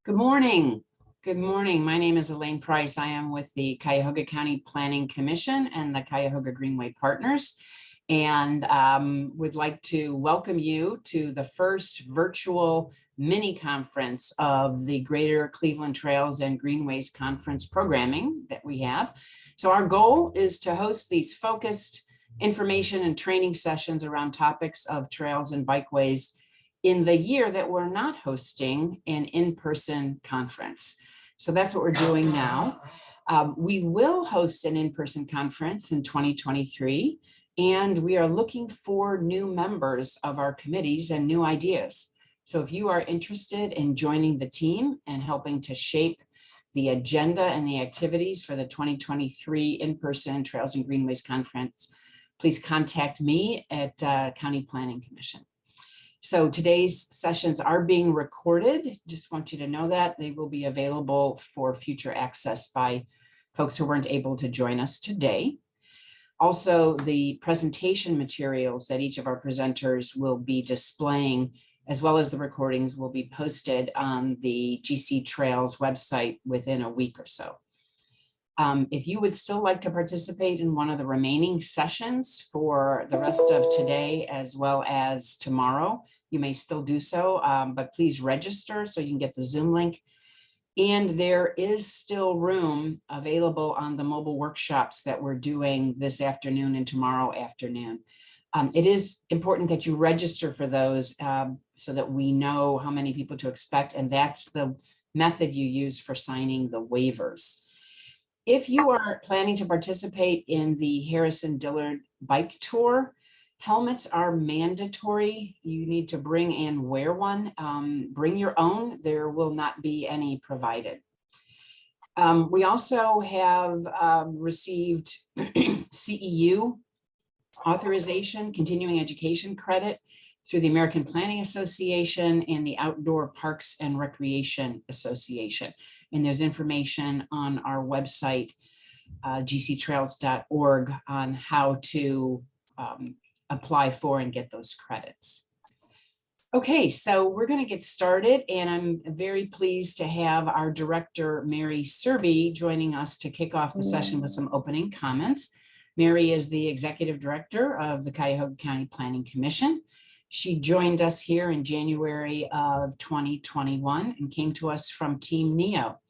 Good morning. Good morning. My name is Elaine Price. I am with the Cuyahoga County Planning Commission and the Cuyahoga Greenway Partners, and would like to welcome you to the first virtual mini conference of the Greater Cleveland Trails and Greenways Conference programming that we have. So our goal is to host these focused information and training sessions around topics of trails and bikeways in the year that we're not hosting an in-person conference. So that's what we're doing now. We will host an in-person conference in 2023, and we are looking for new members of our committees and new ideas. So if you are interested in joining the team and helping to shape the agenda and the activities for the 2023 in-person Trails and Greenways Conference, please contact me at County Planning Commission. So today's sessions are being recorded. Just want you to know that they will be available for future access by folks who weren't able to join us today. Also, the presentation materials that each of our presenters will be displaying, as well as the recordings, will be posted on the GC Trails website within a week or so. If you would still like to participate in one of the remaining sessions for the rest of today as well as tomorrow, you may still do so, but please register so you can get the Zoom link. And there is still room available on the mobile workshops that we're doing this afternoon and tomorrow afternoon. It is important that you register for those so that we know how many people to expect, and that's the method you use for signing the waivers. If you are planning to participate in the Harrison Dillard bike tour, helmets are mandatory. You need to bring and wear one. Bring your own. There will not be any provided. We also have received CEU authorization, continuing education credit through the American Planning Association and the Outdoor Parks and Recreation Association. And there's information on our website, gctrails.org, on how to apply for and get those credits. Okay, so we're going to get started, and I'm very pleased to have our director, Mary Serby, joining us to kick off the session with some opening comments. Mary is the executive director of the Cuyahoga County Planning Commission. She joined us here in January of 2021 and came to us from Team NEO.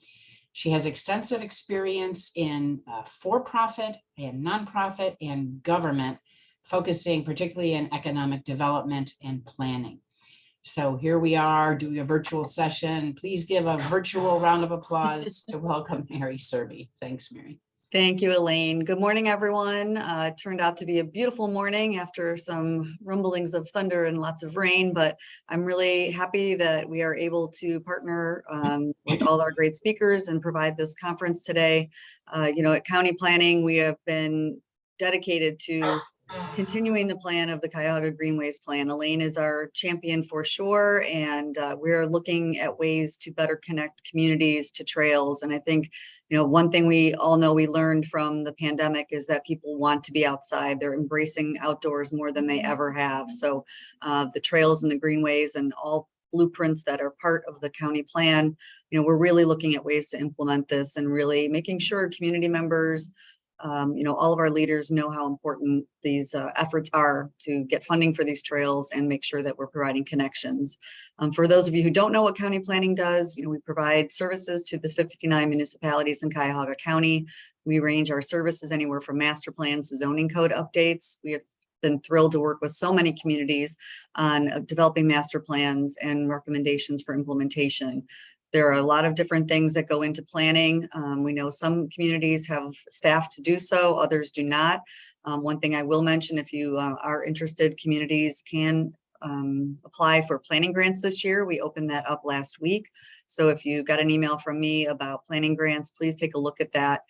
She has extensive experience in for-profit and nonprofit and government, focusing particularly in economic development and planning. So here we are doing a virtual session. Please give a virtual round of applause to welcome Mary Serby. Thanks, Mary. Thank you, Elaine. Good morning, everyone. It turned out to be a beautiful morning after some rumblings of thunder and lots of rain, but I'm really happy that we are able to partner with all our great speakers and provide this conference today. At County Planning, we have been dedicated to continuing the plan of the Cuyahoga Greenways plan. Elaine is our champion for sure, and we're looking at ways to better connect communities to trails. And I think, one thing we all know we learned from the pandemic is that people want to be outside. They're embracing outdoors more than they ever have. So the trails and the greenways and all blueprints that are part of the county plan, we're really looking at ways to implement this and really making sure community members, all of our leaders know how important these efforts are to get funding for these trails and make sure that we're providing connections. For those of you who don't know what county planning does, we provide services to the 59 municipalities in Cuyahoga County. We range our services anywhere from master plans to zoning code updates. We have been thrilled to work with so many communities on developing master plans and recommendations for implementation. There are a lot of different things that go into planning. We know some communities have staff to do so, others do not. One thing I will mention, if you are interested, communities can apply for planning grants this year. We opened that up last week. So if you got an email from me about planning grants, please take a look at that.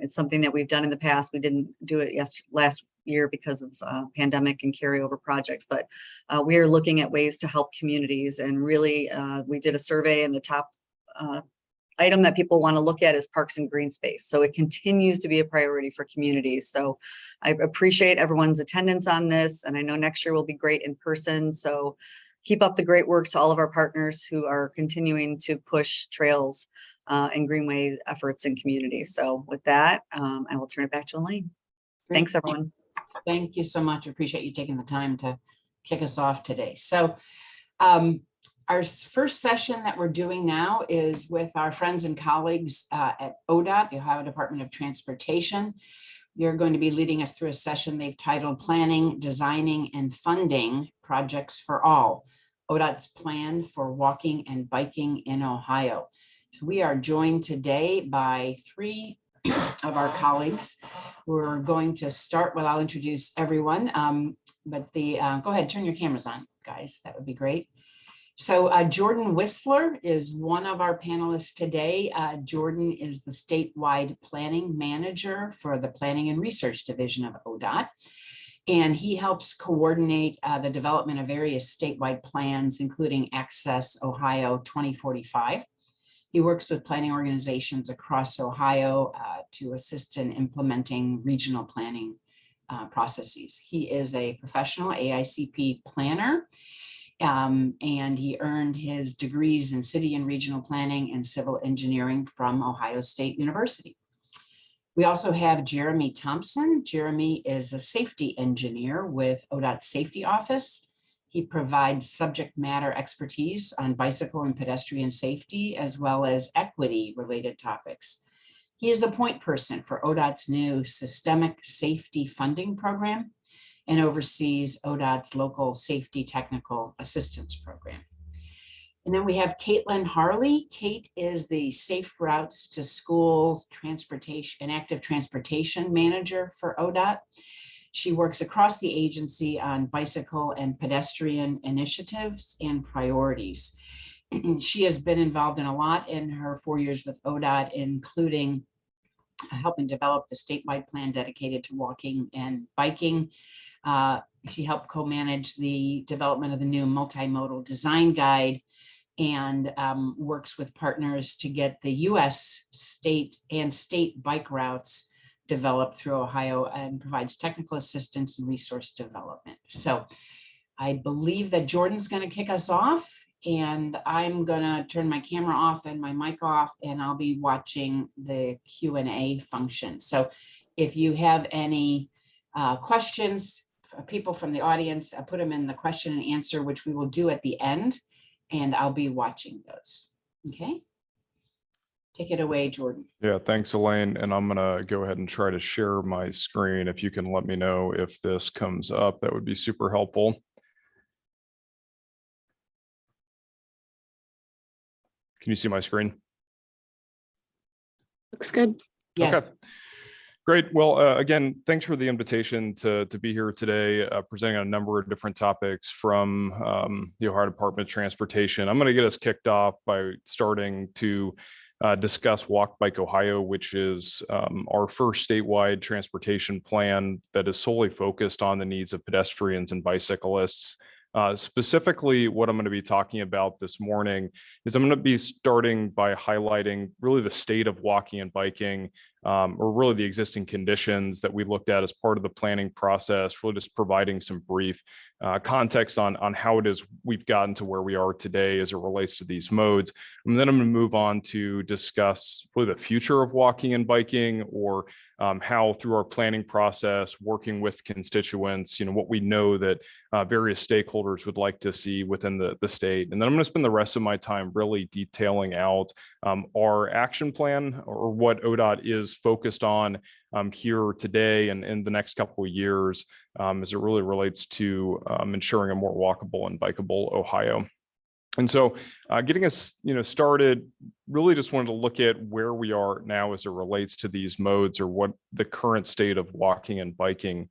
It's something that we've done in the past. We didn't do it last year because of pandemic and carryover projects, but we are looking at ways to help communities. And really, we did a survey, and the top item that people want to look at is parks and green space. So it continues to be a priority for communities. So I appreciate everyone's attendance on this. And I know next year will be great in person. So keep up the great work to all of our partners who are continuing to push trails and greenway efforts in communities. So with that, I will turn it back to Elaine. Thanks, everyone. Thank you so much. I appreciate you taking the time to kick us off today. So our first session that we're doing now is with our friends and colleagues at ODOT, the Ohio Department of Transportation. You're going to be leading us through a session they've titled Planning, Designing, and Funding Projects for All, ODOT's Plan for Walking and Biking in Ohio. So we are joined today by three of our colleagues. We're going to start, well, I'll introduce everyone, but go ahead, turn your cameras on, guys, that would be great. So Jordan Whisler is one of our panelists today. Jordan is the statewide planning manager for the Planning and Research Division of ODOT. And he helps coordinate the development of various statewide plans, including Access Ohio 2045. He works with planning organizations across Ohio to assist in implementing regional planning processes. He is a professional AICP planner. And he earned his degrees in city and regional planning and civil engineering from Ohio State University. We also have Jeremy Thompson. Jeremy is a safety engineer with ODOT Safety Office. He provides subject matter expertise on bicycle and pedestrian safety, as well as equity-related topics. He is the point person for ODOT's new Systemic Safety Funding Program and oversees ODOT's local safety technical assistance program. And then we have Caitlin Harley. Kate is the Safe Routes to Schools Transportation and Active Transportation Manager for ODOT. She works across the agency on bicycle and pedestrian initiatives and priorities. She has been involved in a lot in her 4 years with ODOT, including helping develop the statewide plan dedicated to walking and biking. She helped co-manage the development of the new Multimodal Design Guide and works with partners to get the US state bike routes developed through Ohio and provides technical assistance and resource development. So I believe that Jordan's going to kick us off, and I'm going to turn my camera off and my mic off, and I'll be watching the Q&A function. So if you have any questions, people from the audience, put them in the question and answer, which we will do at the end, and I'll be watching those. Okay. Take it away, Jordan. Yeah, thanks, Elaine. And I'm going to go ahead and try to share my screen. If you can let me know if this comes up, that would be super helpful. Can you see my screen? Looks good. Yes. Okay. Great. Well, again, thanks for the invitation to be here today, presenting on a number of different topics from the Ohio Department of Transportation. I'm going to get us kicked off by starting to discuss Walk.Bike.Ohio, which is our first statewide transportation plan that is solely focused on the needs of pedestrians and bicyclists. Specifically, what I'm going to be talking about this morning is I'm going to be starting by highlighting really the state of walking and biking, or really the existing conditions that we looked at as part of the planning process, really just providing some brief context on how it is we've gotten to where we are today as it relates to these modes. And then I'm going to move on to discuss really the future of walking and biking, or how through our planning process, working with constituents, what we know that various stakeholders would like to see within the state. And then I'm going to spend the rest of my time really detailing out our action plan, or what ODOT is focused on here today and in the next couple of years as it really relates to ensuring a more walkable and bikeable Ohio. And so getting us started, really just wanted to look at where we are now as it relates to these modes, or what the current state of walking and biking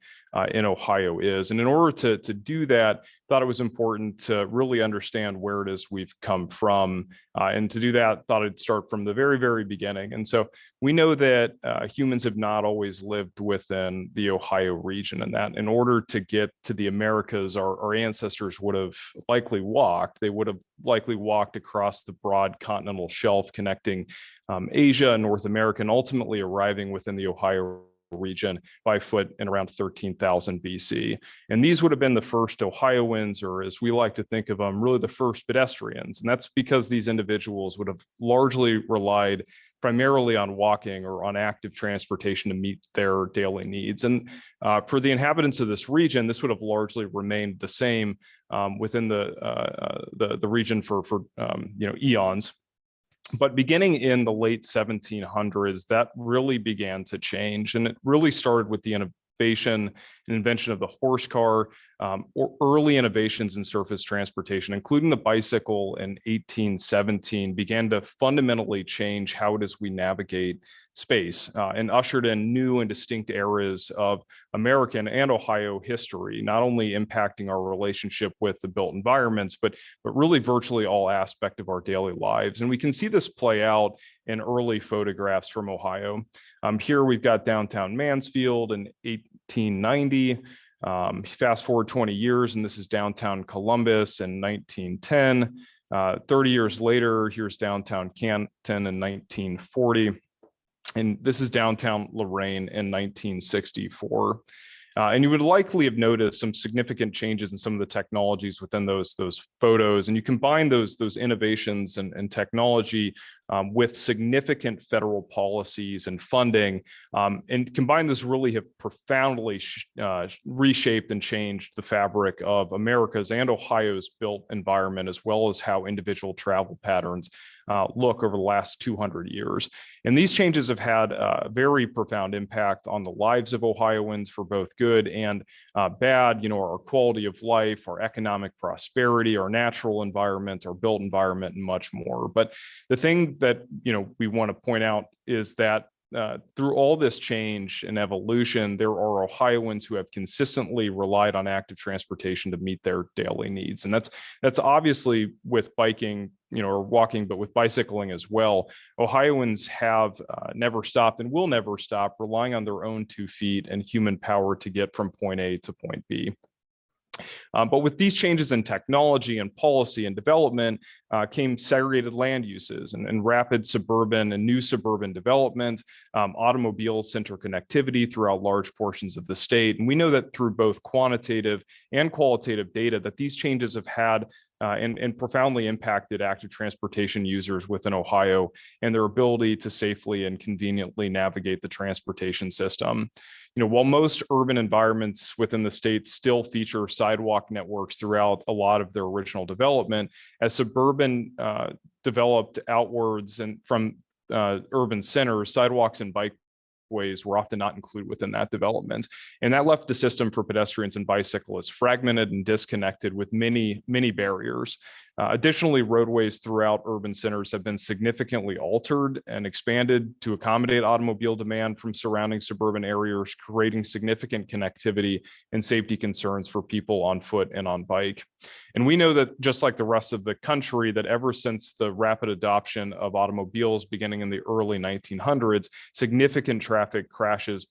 in Ohio is. And in order to do that, thought it was important to really understand where it is we've come from. And to do that, thought I'd start from the very, very beginning. And so we know that humans have not always lived within the Ohio region, and that in order to get to the Americas, our ancestors would have likely walked. They would have likely walked across the broad continental shelf connecting Asia and North America, and ultimately arriving within the Ohio region by foot in around 13,000 BC. And these would have been the first Ohioans, or as we like to think of them, really the first pedestrians. And that's because these individuals would have largely relied primarily on walking or on active transportation to meet their daily needs. And for the inhabitants of this region, this would have largely remained the same within the region for eons. But beginning in the late 1700s, that really began to change. And it really started with the innovation and invention of the horse car, or early innovations in surface transportation, including the bicycle in 1817, began to fundamentally change how it is we navigate space and ushered in new and distinct eras of American and Ohio history, not only impacting our relationship with the built environments, but really virtually all aspects of our daily lives. And we can see this play out in early photographs from Ohio. Here we've got downtown Mansfield in 1890. Fast forward 20 years, and this is downtown Columbus in 1910. 30 years later, here's downtown Canton in 1940. And this is downtown Lorain in 1964. And you would likely have noticed some significant changes in some of the technologies within those photos. And you combine those innovations and technology with significant federal policies and funding, and combine this really have profoundly reshaped and changed the fabric of America's and Ohio's built environment, as well as how individual travel patterns look over the last 200 years. And these changes have had a very profound impact on the lives of Ohioans for both good and bad, our quality of life, our economic prosperity, our natural environment, our built environment, and much more. But the thing that, we want to point out is that through all this change and evolution, there are Ohioans who have consistently relied on active transportation to meet their daily needs. And that's obviously with biking, or walking, but with bicycling as well. Ohioans have never stopped and will never stop relying on their own 2 feet and human power to get from point A to point B. But with these changes in technology and policy and development came segregated land uses and rapid suburban and new suburban development, automobile-centered connectivity throughout large portions of the state. And we know that through both quantitative and qualitative data that these changes have had and profoundly impacted active transportation users within Ohio and their ability to safely and conveniently navigate the transportation system. While most urban environments within the state still feature sidewalk networks throughout a lot of their original development, as suburban developed outwards and from urban centers, sidewalks and bikeways were often not included within that development. And that left the system for pedestrians and bicyclists fragmented and disconnected with many barriers. Additionally, roadways throughout urban centers have been significantly altered and expanded to accommodate automobile demand from surrounding suburban areas, creating significant connectivity and safety concerns for people on foot and on bike. And we know that just like the rest of the country, that ever since the rapid adoption of automobiles beginning in the early 1900s, significant traffic crashes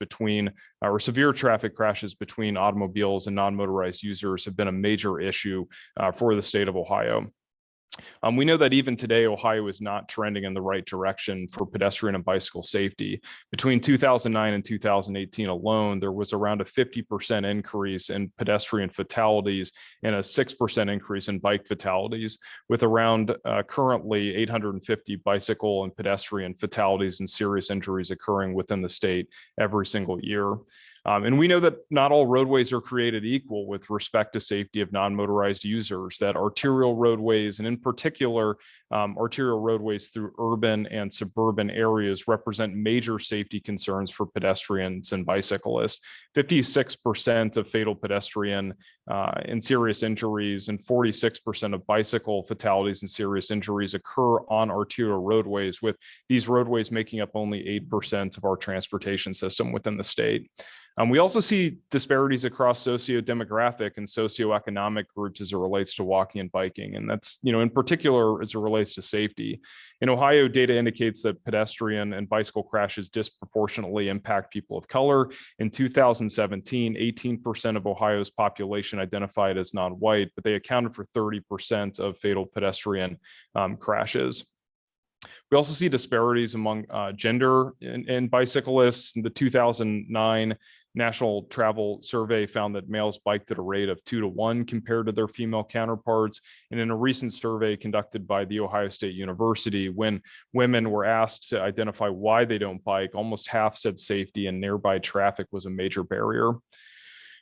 severe traffic crashes between automobiles and non-motorized users have been a major issue for the state of Ohio. We know that even today, Ohio is not trending in the right direction for pedestrian and bicycle safety. Between 2009 and 2018 alone, there was around a 50% increase in pedestrian fatalities and a 6% increase in bike fatalities, with around currently 850 bicycle and pedestrian fatalities and serious injuries occurring within the state every single year. And we know that not all roadways are created equal with respect to safety of non-motorized users, that arterial roadways, and in particular, arterial roadways through urban and suburban areas represent major safety concerns for pedestrians and bicyclists. 56% of fatal pedestrian and serious injuries and 46% of bicycle fatalities and serious injuries occur on arterial roadways, with these roadways making up only 8% of our transportation system within the state. We also see disparities across socio-demographic and socioeconomic groups as it relates to walking and biking. And that's, in particular, as it relates to safety. In Ohio, data indicates that pedestrian and bicycle crashes disproportionately impact people of color. In 2017, 18% of Ohio's population identified as non-white, but they accounted for 30% of fatal pedestrian crashes. We also see disparities among gender in bicyclists. The 2009 National Travel Survey found that males biked at a rate of 2 to 1 compared to their female counterparts. And in a recent survey conducted by The Ohio State University, when women were asked to identify why they don't bike, almost half said safety and nearby traffic was a major barrier.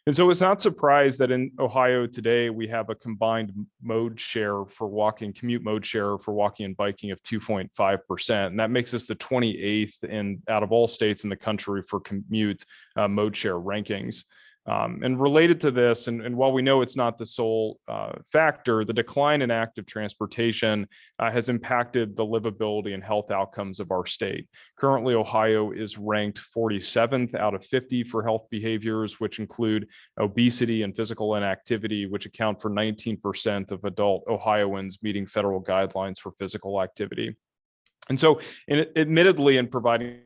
And so it's not surprised that in Ohio today, we have a combined mode share for walking, commute mode share for walking and biking of 2.5%. And that makes us the 28th out of all states in the country for commute mode share rankings. And related to this, and while we know it's not the sole factor, the decline in active transportation has impacted the livability and health outcomes of our state. Currently, Ohio is ranked 47th out of 50 for health behaviors, which include obesity and physical inactivity, which account for 19% of adult Ohioans meeting federal guidelines for physical activity. And so, admittedly, in providing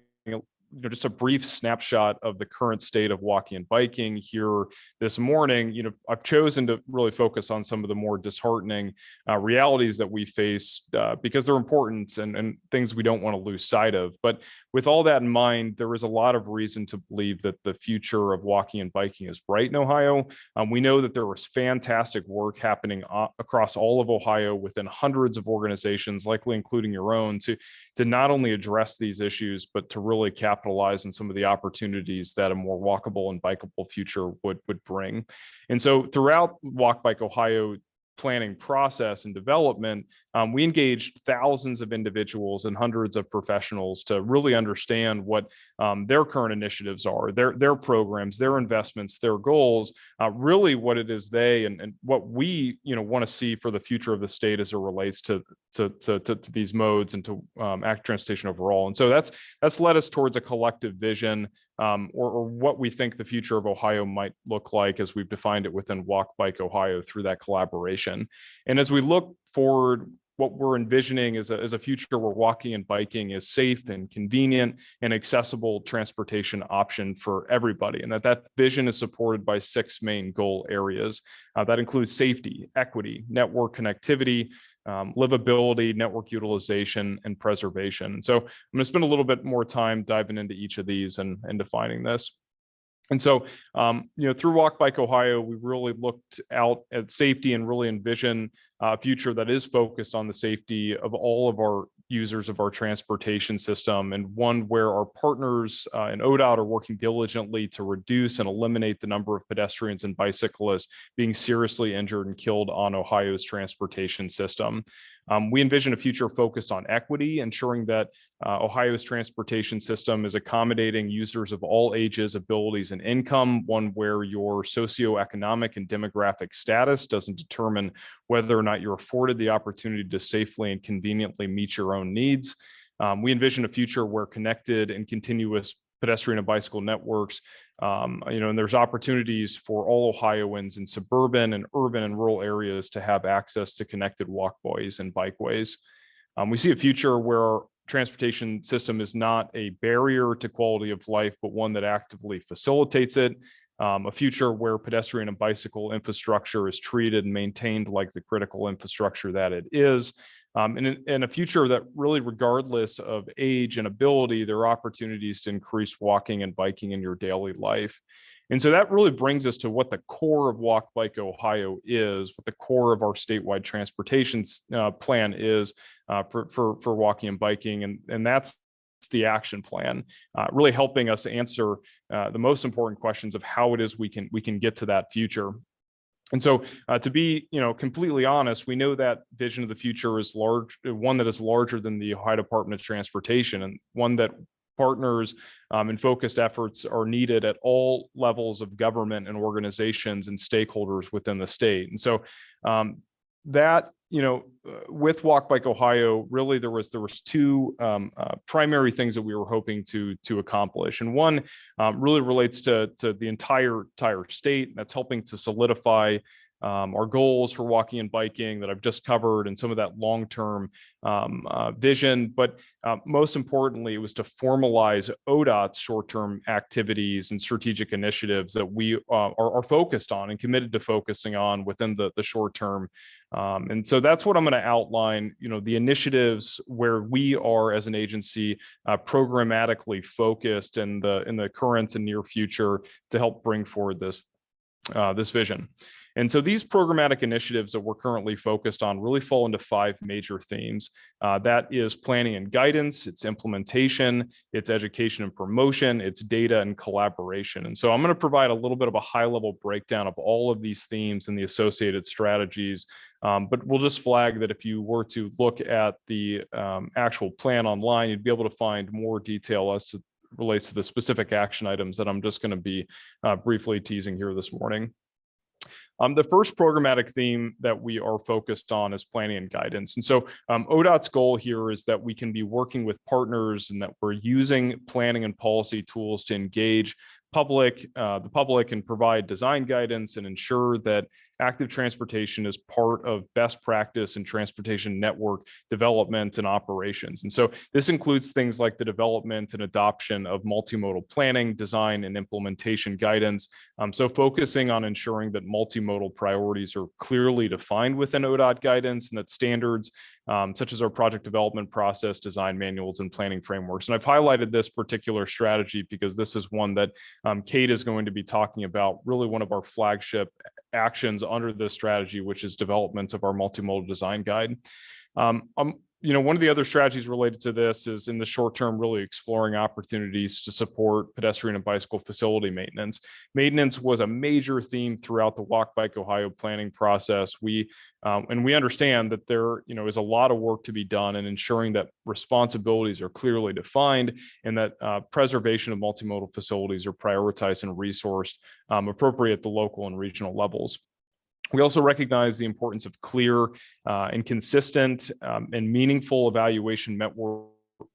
just a brief snapshot of the current state of walking and biking here this morning, I've chosen to really focus on some of the more disheartening realities that we face because they're important and things we don't want to lose sight of. But with all that in mind, there is a lot of reason to believe that the future of walking and biking is bright in Ohio. We know that there was fantastic work happening across all of Ohio within hundreds of organizations, likely including your own, to not only address these issues, but to really capitalize on some of the opportunities that a more walkable and bikeable future would bring. And so throughout Walk.Bike.Ohio planning process and development, we engaged thousands of individuals and hundreds of professionals to really understand what their current initiatives are, their programs, their investments, their goals, really what it is they and what we want to see for the future of the state as it relates to these modes and to active transportation overall. And so that's led us towards a collective vision or what we think the future of Ohio might look like as we've defined it within Walk.Bike.Ohio through that collaboration. And as we look forward, what we're envisioning is a future where walking and biking is safe and convenient and accessible transportation option for everybody. And that vision is supported by 6 main goal areas. That includes safety, equity, network connectivity, livability, network utilization, and preservation. And so I'm going to spend a little bit more time diving into each of these and defining this. And so, through Walk.Bike.Ohio, we really looked out at safety and really envision a future that is focused on the safety of all of our users of our transportation system, and one where our partners in ODOT are working diligently to reduce and eliminate the number of pedestrians and bicyclists being seriously injured and killed on Ohio's transportation system. We envision a future focused on equity, ensuring that Ohio's transportation system is accommodating users of all ages, abilities, and income, one where your socioeconomic and demographic status doesn't determine whether or not you're afforded the opportunity to safely and conveniently meet your own needs. We envision a future where connected and continuous pedestrian and bicycle networks, and there's opportunities for all Ohioans in suburban and urban and rural areas to have access to connected walkways and bikeways. We see a future where our transportation system is not a barrier to quality of life, but one that actively facilitates it. A future where pedestrian and bicycle infrastructure is treated and maintained like the critical infrastructure that it is. And a future that really, regardless of age and ability, there are opportunities to increase walking and biking in your daily life. And so that really brings us to what the core of Walk.Bike.Ohio is, what the core of our statewide transportation plan is for walking and biking. And that's the action plan, really helping us answer the most important questions of how it is we can get to that future. And so to be, completely honest, we know that vision of the future is one that is larger than the Ohio Department of Transportation, and one that partners and focused efforts are needed at all levels of government and organizations and stakeholders within the state. And so with Walk.Bike.Ohio, really there was 2 primary things that we were hoping to accomplish. And one really relates to the entire state. That's helping to solidify our goals for walking and biking that I've just covered, and some of that long-term vision. But most importantly, it was to formalize ODOT's short-term activities and strategic initiatives that we are focused on and committed to focusing on within the short term. And so that's what I'm going to outline, the initiatives where we are as an agency programmatically focused in the current and near future to help bring forward this vision. And so these programmatic initiatives that we're currently focused on really fall into 5 major themes. That is planning and guidance, it's implementation, it's education and promotion, it's data and collaboration. And so I'm going to provide a little bit of a high-level breakdown of all of these themes and the associated strategies. But we'll just flag that if you were to look at the actual plan online, you'd be able to find more detail as to relates to the specific action items that I'm just going to be briefly teasing here this morning. The first programmatic theme that we are focused on is planning and guidance. And so ODOT's goal here is that we can be working with partners and that we're using planning and policy tools to engage the public and provide design guidance and ensure that active transportation is part of best practice in transportation network development and operations. And so this includes things like the development and adoption of multimodal planning, design, and implementation guidance. So focusing on ensuring that multimodal priorities are clearly defined within ODOT guidance and that standards such as our project development process, design manuals, and planning frameworks. And I've highlighted this particular strategy because this is one that Kate is going to be talking about, really one of our flagship actions under this strategy, which is development of our multimodal design guide. One of the other strategies related to this is in the short term, really exploring opportunities to support pedestrian and bicycle facility maintenance. Maintenance was a major theme throughout the Walk.Bike.Ohio planning process. And we understand that there, is a lot of work to be done in ensuring that responsibilities are clearly defined and that preservation of multimodal facilities are prioritized and resourced appropriate at the local and regional levels. We also recognize the importance of clear and consistent and meaningful evaluation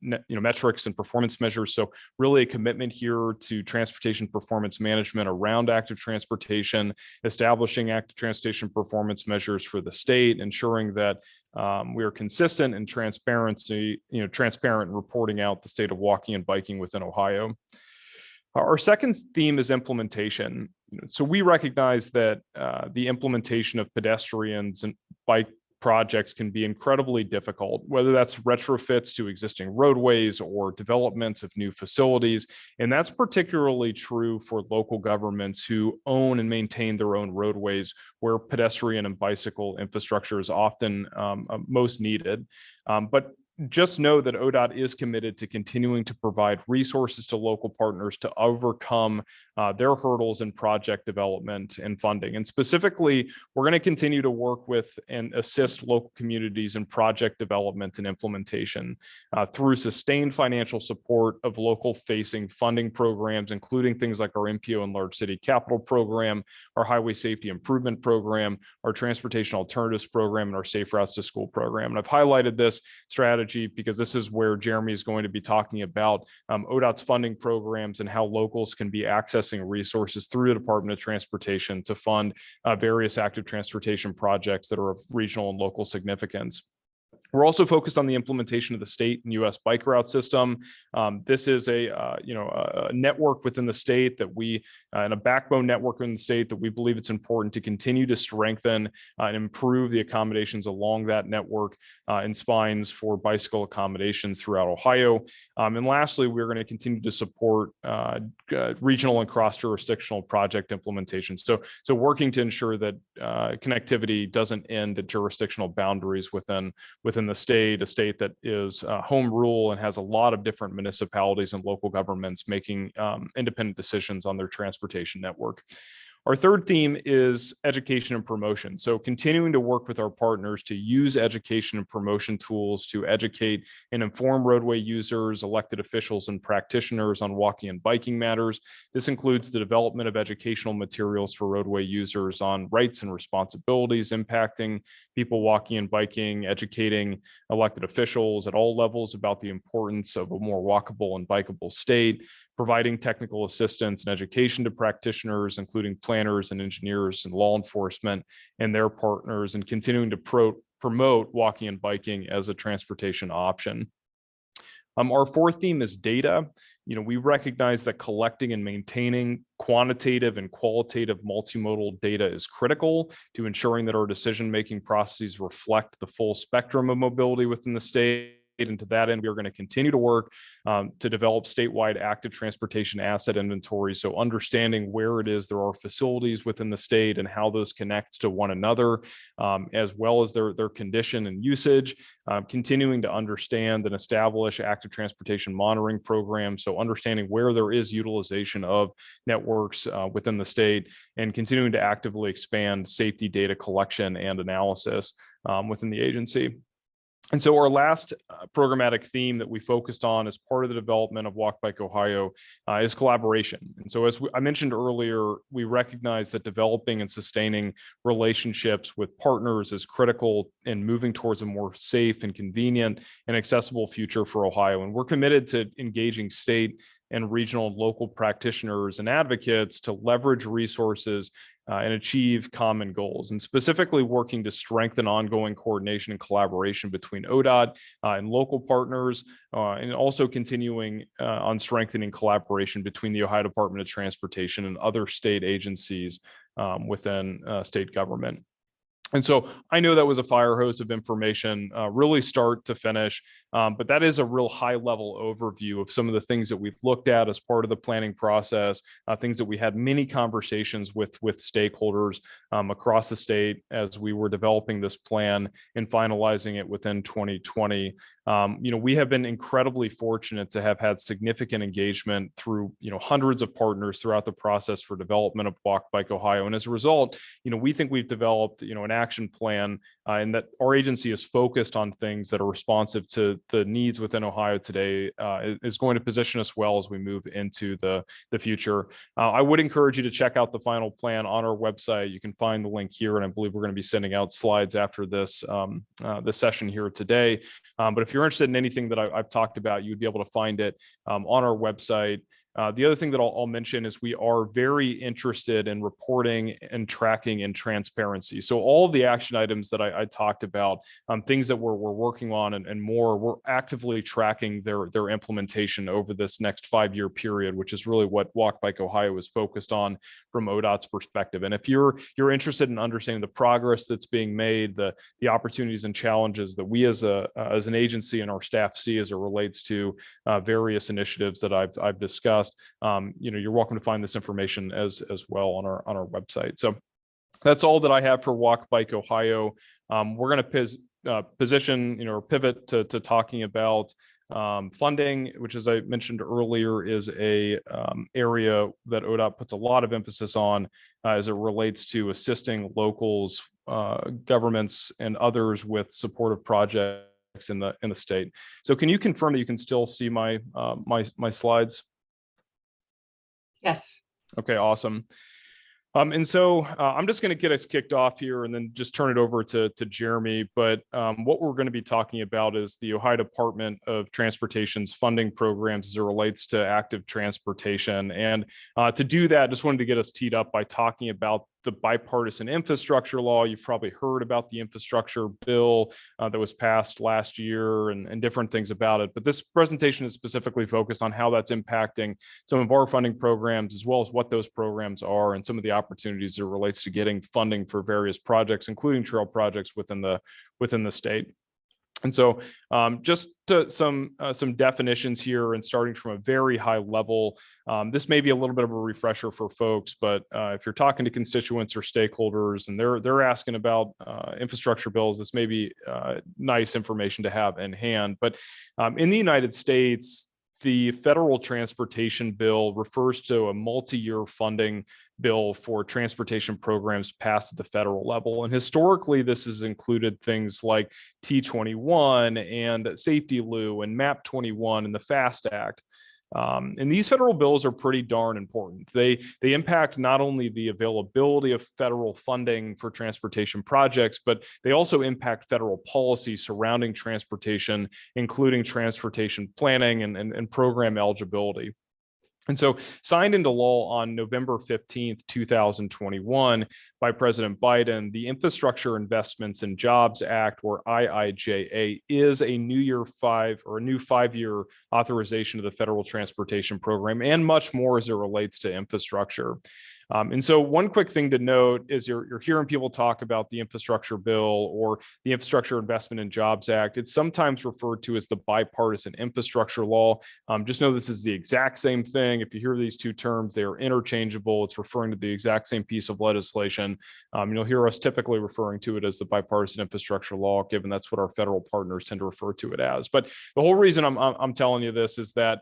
metrics and performance measures. So really a commitment here to transportation performance management around active transportation, establishing active transportation performance measures for the state, ensuring that we are consistent and transparent in reporting out the state of walking and biking within Ohio. Our second theme is implementation. So we recognize that the implementation of pedestrians and bike projects can be incredibly difficult, whether that's retrofits to existing roadways or developments of new facilities. And that's particularly true for local governments who own and maintain their own roadways, where pedestrian and bicycle infrastructure is often most needed. But just know that ODOT is committed to continuing to provide resources to local partners to overcome their hurdles in project development and funding. And specifically, we're going to continue to work with and assist local communities in project development and implementation through sustained financial support of local facing funding programs, including things like our MPO and Large City Capital Program, our Highway Safety Improvement Program, our Transportation Alternatives Program, and our Safe Routes to School Program. And I've highlighted this strategy because this is where Jeremy is going to be talking about ODOT's funding programs and how locals can be accessing resources through the Department of Transportation to fund various active transportation projects that are of regional and local significance. We're also focused on the implementation of the state and U.S. bike route system. This is a network within the state that and a backbone network in the state that we believe it's important to continue to strengthen and improve the accommodations along that network and spines for bicycle accommodations throughout Ohio. And lastly, we're going to continue to support regional and cross-jurisdictional project implementation. So working to ensure that connectivity doesn't end at jurisdictional boundaries within the state, a state that is home rule and has a lot of different municipalities and local governments making independent decisions on their transportation network. Our third theme is education and promotion. So continuing to work with our partners to use education and promotion tools to educate and inform roadway users, elected officials, and practitioners on walking and biking matters. This includes the development of educational materials for roadway users on rights and responsibilities impacting people walking and biking, educating elected officials at all levels about the importance of a more walkable and bikeable state, providing technical assistance and education to practitioners, including planners and engineers and law enforcement and their partners, and continuing to promote walking and biking as a transportation option. Our fourth theme is data. We recognize that collecting and maintaining quantitative and qualitative multimodal data is critical to ensuring that our decision-making processes reflect the full spectrum of mobility within the state. And to that end, we are going to continue to work to develop statewide active transportation asset inventory. So understanding where it is there are facilities within the state and how those connect to one another, as well as their condition and usage, continuing to understand and establish active transportation monitoring programs. So understanding where there is utilization of networks within the state, and continuing to actively expand safety data collection and analysis within the agency. And so our last programmatic theme that we focused on as part of the development of Walk.Bike.Ohio is collaboration. And so as I mentioned earlier, we recognize that developing and sustaining relationships with partners is critical in moving towards a more safe and convenient and accessible future for Ohio. And we're committed to engaging state and regional and local practitioners and advocates to leverage resources and achieve common goals, and specifically working to strengthen ongoing coordination and collaboration between ODOT and local partners, and also continuing on strengthening collaboration between the Ohio Department of Transportation and other state agencies within state government. And so I know that was a fire hose of information, really start to finish, but that is a real high level overview of some of the things that we've looked at as part of the planning process, things that we had many conversations with stakeholders across the state as we were developing this plan and finalizing it within 2020. We have been incredibly fortunate to have had significant engagement through, hundreds of partners throughout the process for development of Walk.Bike.Ohio. And as a result, we think we've developed, an action plan and that our agency is focused on things that are responsive to the needs within Ohio today, is going to position us well as we move into the future. I would encourage you to check out the final plan on our website. You can find the link here, and I believe we're going to be sending out slides after this session here today. But if you're interested in anything that I've talked about, you'd be able to find it on our website. The other thing that I'll mention is we are very interested in reporting and tracking and transparency. So all of the action items that I talked about, things that we're working on and more, we're actively tracking their implementation over this next 5-year period, which is really what Walk.Bike.Ohio is focused on from ODOT's perspective. And if you're interested in understanding the progress that's being made, the opportunities and challenges that we as an agency and our staff see as it relates to various initiatives that I've discussed, you're welcome to find this information as well on our website. So that's all that I have for Walk.Bike.Ohio. We're going to position, or pivot to talking about funding, which, as I mentioned earlier, is a area that ODOT puts a lot of emphasis on as it relates to assisting locals, governments, and others with supportive projects in the state. So can you confirm that you can still see my slides? Yes. Okay, awesome. And so I'm just going to get us kicked off here and then just turn it over to Jeremy. But what we're going to be talking about is the Ohio Department of Transportation's funding programs as it relates to active transportation. And to do that, just wanted to get us teed up by talking about the Bipartisan Infrastructure Law. You've probably heard about the infrastructure bill that was passed last year and different things about it. But this presentation is specifically focused on how that's impacting some of our funding programs, as well as what those programs are and some of the opportunities that relates to getting funding for various projects, including trail projects within the state. And so just to some definitions here, and starting from a very high level, this may be a little bit of a refresher for folks, but if you're talking to constituents or stakeholders and they're asking about infrastructure bills, this may be nice information to have in hand. But in the United States, the federal transportation bill refers to a multi-year funding bill for transportation programs passed at the federal level. And historically, this has included things like T21 and Safety Lou and MAP 21 and the FAST Act. And these federal bills are pretty darn important. They impact not only the availability of federal funding for transportation projects, but they also impact federal policy surrounding transportation, including transportation planning and program eligibility. And so signed into law on November 15th, 2021 by President Biden, the Infrastructure Investments and Jobs Act, or IIJA, is a new 5-year authorization of the federal transportation program and much more as it relates to infrastructure. And so one quick thing to note is you're hearing people talk about the infrastructure bill or the Infrastructure Investment and Jobs Act. It's sometimes referred to as the Bipartisan Infrastructure Law. Just know this is the exact same thing. If you hear these two terms, they are interchangeable. It's referring to the exact same piece of legislation. You'll hear us typically referring to it as the Bipartisan Infrastructure Law, given that's what our federal partners tend to refer to it as. But the whole reason I'm telling you this is that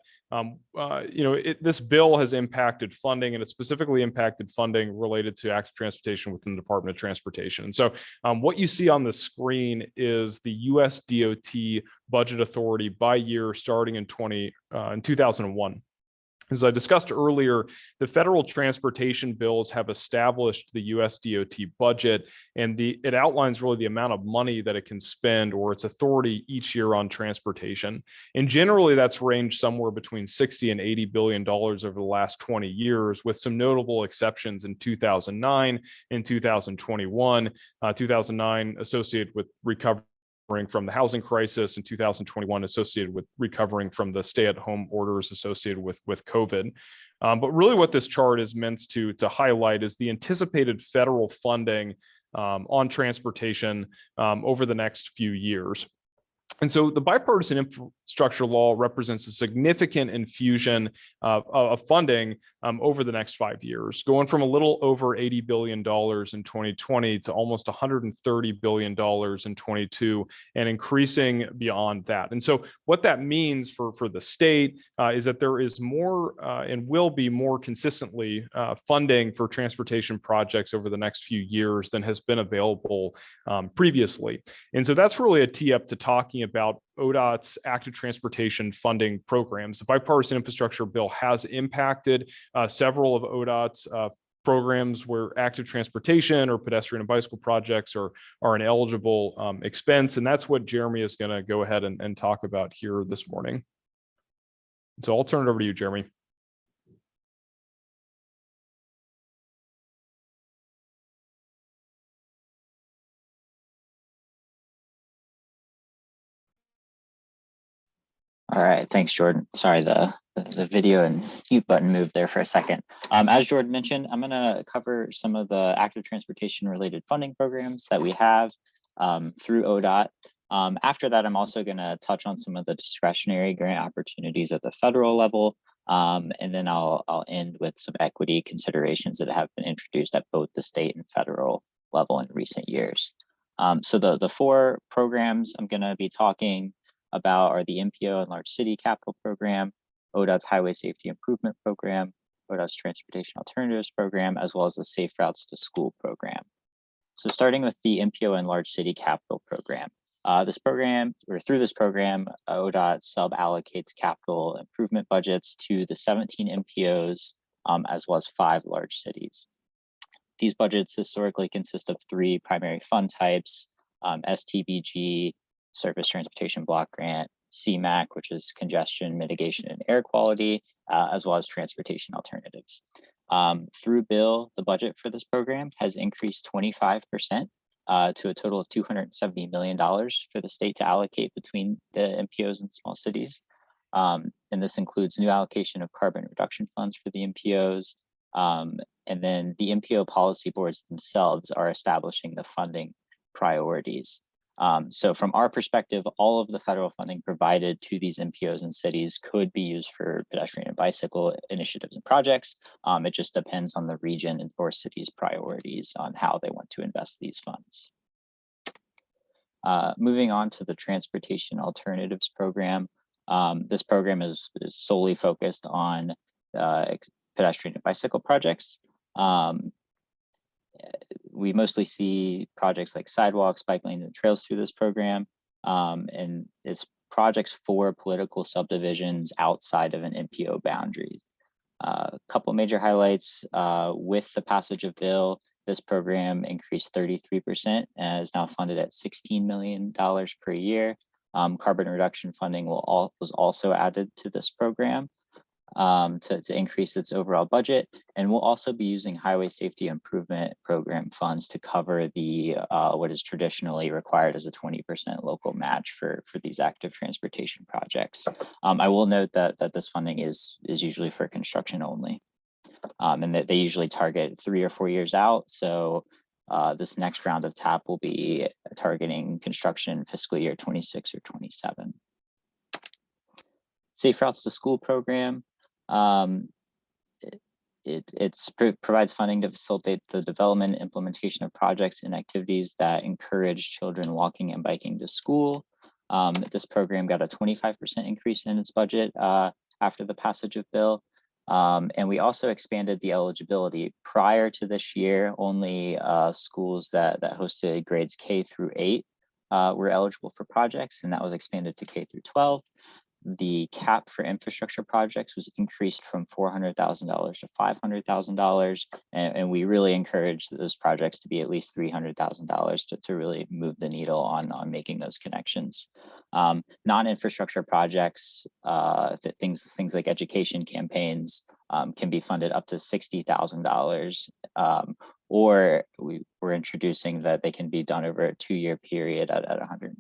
this bill has impacted funding, and it specifically impacted funding related to active transportation within the Department of Transportation. And so what you see on the screen is the US DOT budget authority by year starting in 2001. As I discussed earlier, the federal transportation bills have established the US DOT budget, and it outlines really the amount of money that it can spend or its authority each year on transportation. And generally, that's ranged somewhere between $60 and $80 billion over the last 20 years, with some notable exceptions in 2009 and 2021. 2009 associated with recovery from the housing crisis, in 2021 associated with recovering from the stay-at-home orders associated with COVID. But really what this chart is meant to highlight is the anticipated federal funding on transportation over the next few years. And so the Bipartisan Infrastructure Law represents a significant infusion of funding over the next 5 years, going from a little over $80 billion in 2020 to almost $130 billion in 22, and increasing beyond that. And so what that means for the state is that there is more and will be more consistently funding for transportation projects over the next few years than has been available previously. And so that's really a tee up to talking about ODOT's active transportation funding programs. The Bipartisan Infrastructure Bill has impacted several of ODOT's programs where active transportation or pedestrian and bicycle projects are an eligible expense. And that's what Jeremy is going to go ahead and talk about here this morning. So I'll turn it over to you, Jeremy. All right, thanks, Jordan. Sorry, the video and mute button moved there for a second. As Jordan mentioned, I'm gonna cover some of the active transportation related funding programs that we have through ODOT. After that, I'm also gonna touch on some of the discretionary grant opportunities at the federal level. And then I'll end with some equity considerations that have been introduced at both the state and federal level in recent years. So the four programs I'm gonna be talking about are the MPO and Large City Capital Program, ODOT's Highway Safety Improvement Program, ODOT's Transportation Alternatives Program, as well as the Safe Routes to School Program. So starting with the MPO and Large City Capital Program. Through this program, ODOT sub-allocates capital improvement budgets to the 17 MPOs, as well as 5 large cities. These budgets historically consist of 3 primary fund types, STBG, Surface Transportation Block Grant, CMAQ, which is Congestion Mitigation and Air Quality, as well as Transportation Alternatives. Through bill, the budget for this program has increased 25% to a total of $270 million for the state to allocate between the MPOs and small cities. And this includes new allocation of carbon reduction funds for the MPOs. And then the MPO policy boards themselves are establishing the funding priorities. So from our perspective, all of the federal funding provided to these MPOs and cities could be used for pedestrian and bicycle initiatives and projects. It just depends on the region or city's priorities on how they want to invest these funds. Moving on to the Transportation Alternatives Program. This program is solely focused on pedestrian and bicycle projects. We mostly see projects like sidewalks, bike lanes, and trails through this program. And it's projects for political subdivisions outside of an MPO boundary. A couple major highlights with the passage of bill, this program increased 33% and is now funded at $16 million per year. Carbon reduction funding was also added to this program. to increase its overall budget. And we'll also be using Highway Safety Improvement Program funds to cover the what is traditionally required as a 20% local match for these active transportation projects. I will note that this funding is usually for construction only, and that they usually target 3 or 4 years out. So this next round of TAP will be targeting construction fiscal year 26 or 27. Safe Routes to School program. It provides funding to facilitate the development and implementation of projects and activities that encourage children walking and biking to school. This program got a 25% increase in its budget after the passage of bill. And we also expanded the eligibility. Prior to this year, only schools that hosted grades K through 8 were eligible for projects, and that was expanded to K through 12. The cap for infrastructure projects was increased from $400,000 to $500,000, and we really encourage those projects to be at least $300,000 to really move the needle on making those connections. Non-infrastructure projects, things like education campaigns, can be funded up to $60,000, or we're introducing that they can be done over a 2-year period at $120,000.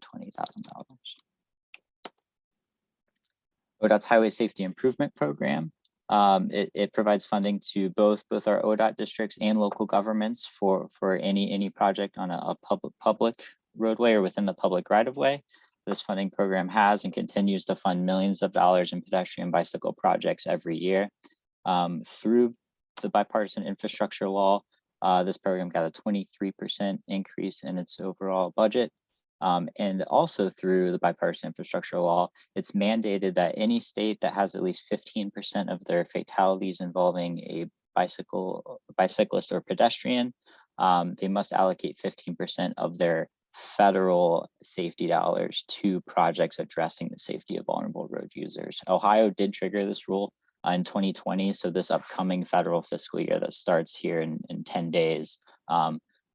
ODOT's Highway Safety Improvement Program. It provides funding to both our ODOT districts and local governments for any project on a public roadway or within the public right-of-way. This funding program has and continues to fund millions of dollars in pedestrian bicycle projects every year. Through the Bipartisan Infrastructure Law, this program got a 23% increase in its overall budget. And also through the Bipartisan Infrastructure Law, it's mandated that any state that has at least 15% of their fatalities involving a bicyclist or pedestrian, they must allocate 15% of their federal safety dollars to projects addressing the safety of vulnerable road users. Ohio did trigger this rule in 2020. So this upcoming federal fiscal year that starts here in 10 days,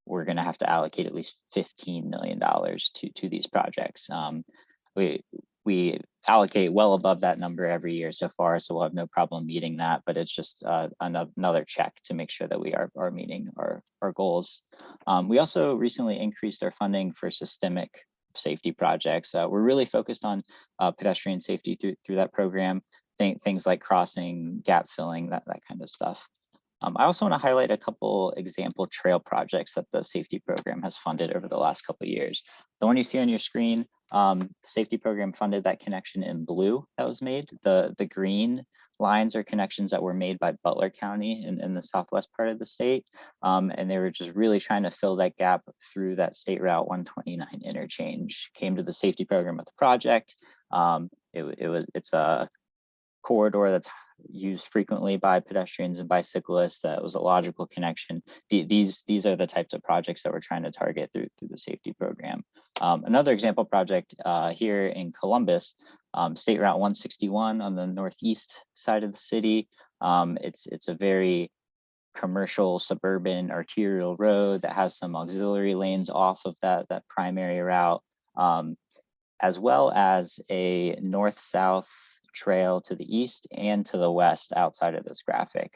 we're going to have to allocate at least $15 million to these projects. We allocate well above that number every year so far, so we'll have no problem meeting that, but it's just another check to make sure that we are meeting our goals. We also recently increased our funding for systemic safety projects. We're really focused on pedestrian safety through that program, things like crossing, gap filling, that kind of stuff. I also want to highlight a couple example trail projects that the safety program has funded over the last couple of years. The one you see on your screen, the safety program funded that connection in blue that was made. The green lines are connections that were made by Butler County in the southwest part of the state. And they were just really trying to fill that gap through that State Route 129 interchange. Came to the safety program with the project. It's a corridor that's used frequently by pedestrians and bicyclists. That was a logical connection. These are the types of projects that we're trying to target through the safety program. Another example project here in Columbus, State Route 161 on the northeast side of the city. It's a very commercial suburban arterial road that has some auxiliary lanes off of that primary route, as well as a north-south trail to the east and to the west outside of this graphic.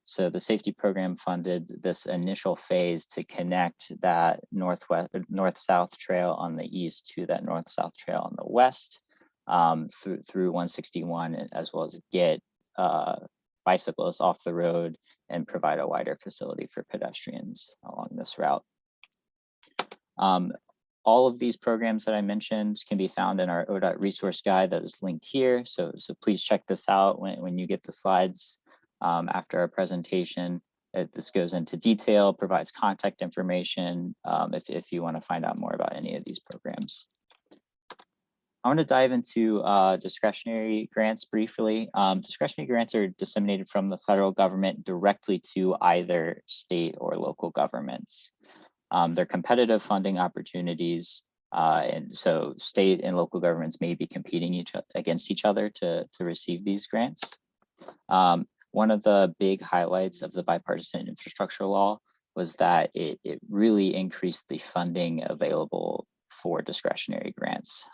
So the safety program funded this initial phase to connect that north-south trail on the east to that north-south trail on the west, through 161, as well as get bicyclists off the road and provide a wider facility for pedestrians along this route. All of these programs that I mentioned can be found in our ODOT resource guide that is linked here. So please check this out when you get the slides after our presentation. This goes into detail, provides contact information if you want to find out more about any of these programs. I want to dive into discretionary grants briefly. Discretionary grants are disseminated from the federal government directly to either state or local governments. They're competitive funding opportunities, and so state and local governments may be competing against each other to receive these grants. One of the big highlights of the Bipartisan Infrastructure Law was that it really increased the funding available for discretionary grants.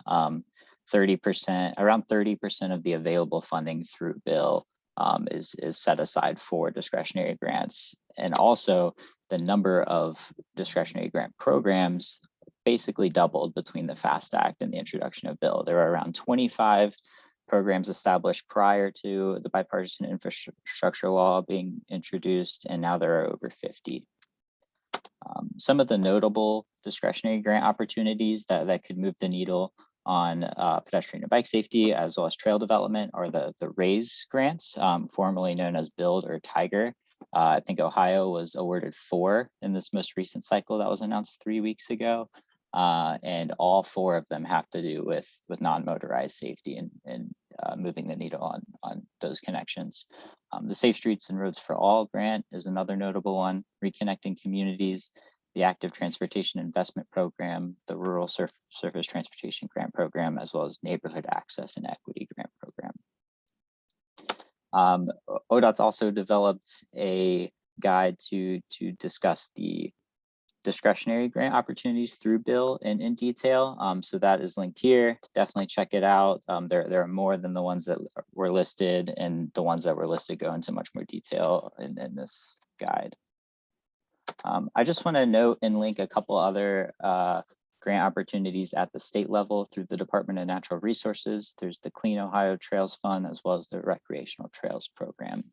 around 30% of the available funding through bill is set aside for discretionary grants. And also the number of discretionary grant programs basically doubled between the FAST Act and the introduction of bill. There are around 25 programs established prior to the Bipartisan Infrastructure Law being introduced, and now there are over 50. Some of the notable discretionary grant opportunities that could move the needle on pedestrian and bike safety, as well as trail development, are the RAISE grants, formerly known as BUILD or TIGER. I think Ohio was awarded 4 in this most recent cycle that was announced 3 weeks ago. And all 4 of them have to do with non-motorized safety and moving the needle on those connections. The Safe Streets and Roads for All grant is another notable one, reconnecting communities, the Active Transportation Investment Program, the Rural Surface Transportation Grant Program, as well as Neighborhood Access and Equity Grant Program. ODOT's also developed a guide to discuss the discretionary grant opportunities through bill in detail. So that is linked here. Definitely check it out. There are more than the ones that were listed, and the ones that were listed go into much more detail in this guide. I just want to note and link a couple other grant opportunities at the state level through the Department of Natural Resources. There's the Clean Ohio Trails Fund, as well as the Recreational Trails Program.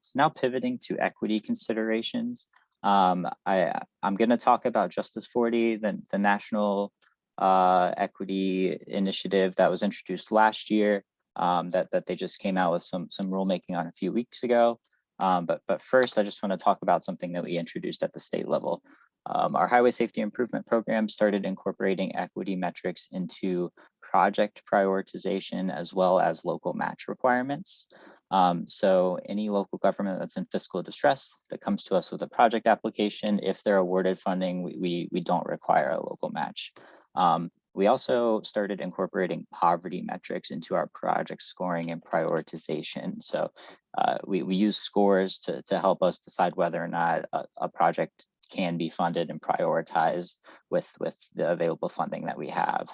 So now pivoting to equity considerations. I'm going to talk about Justice 40, the national equity initiative that was introduced last year, that they just came out with some rulemaking on a few weeks ago. But first, I just want to talk about something that we introduced at the state level. Our Highway Safety Improvement Program started incorporating equity metrics into project prioritization as well as local match requirements. So any local government that's in fiscal distress that comes to us with a project application, if they're awarded funding, we don't require a local match. We also started incorporating poverty metrics into our project scoring and prioritization. So we use scores to help us decide whether or not a project can be funded and prioritized with the available funding that we have.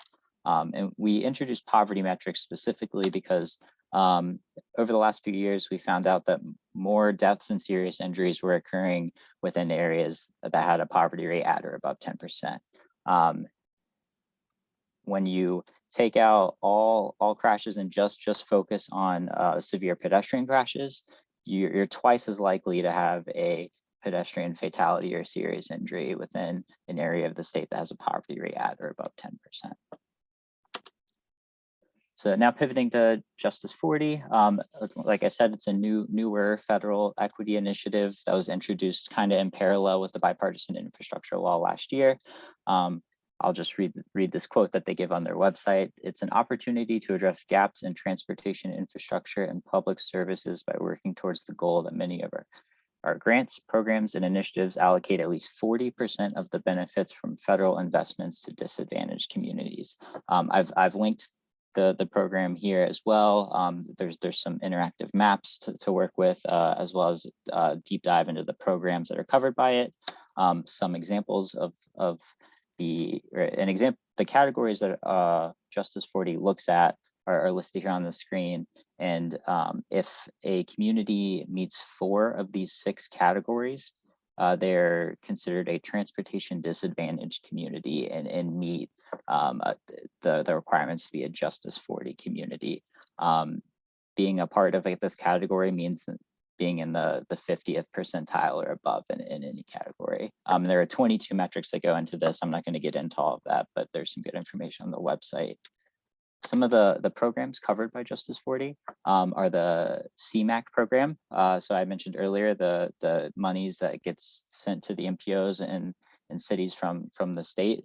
And we introduced poverty metrics specifically because over the last few years, we found out that more deaths and serious injuries were occurring within areas that had a poverty rate at or above 10%. When you take out all crashes and just focus on severe pedestrian crashes, you're twice as likely to have a pedestrian fatality or serious injury within an area of the state that has a poverty rate at or above 10%. So now pivoting to Justice 40, like I said, it's a newer federal equity initiative that was introduced kind of in parallel with the Bipartisan Infrastructure Law last year. I'll just read this quote that they give on their website. It's an opportunity to address gaps in transportation infrastructure and public services by working towards the goal that many of our grants, programs, and initiatives allocate at least 40% of the benefits from federal investments to disadvantaged communities. I've linked the program here as well. There's some interactive maps to work with, as well as deep dive into the programs that are covered by it. Some examples of the categories that Justice 40 looks at are listed here on the screen. And if a community meets 4 of these 6 categories, they're considered a transportation disadvantaged community and meet the requirements to be a Justice 40 community. Being a part of this category means being in the 50th percentile or above in any category. There are 22 metrics that go into this. I'm not going to get into all of that, but there's some good information on the website. Some of the programs covered by Justice 40 are the CMAQ program. So I mentioned earlier the monies that gets sent to the MPOs and cities from the state.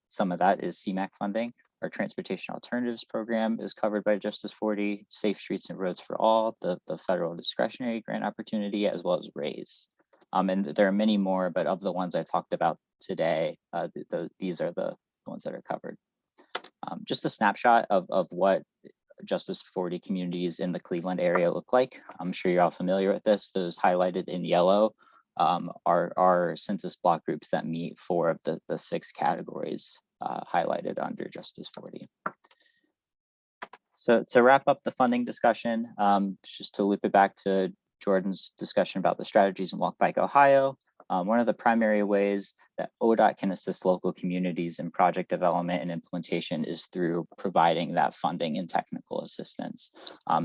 Some of that is CMAQ funding. Our Transportation Alternatives Program is covered by Justice 40, Safe Streets and Roads for All, the federal discretionary grant opportunity, as well as RAISE. And there are many more, but of the ones I talked about today, these are the ones that are covered. Just a snapshot of what Justice 40 communities in the Cleveland area look like. I'm sure you're all familiar with this. Those highlighted in yellow are census block groups that meet 4 of the 6 categories highlighted under Justice 40. So to wrap up the funding discussion, just to loop it back to Jordan's discussion about the strategies in Walk.Bike.Ohio, one of the primary ways that ODOT can assist local communities in project development and implementation is through providing that funding and technical assistance.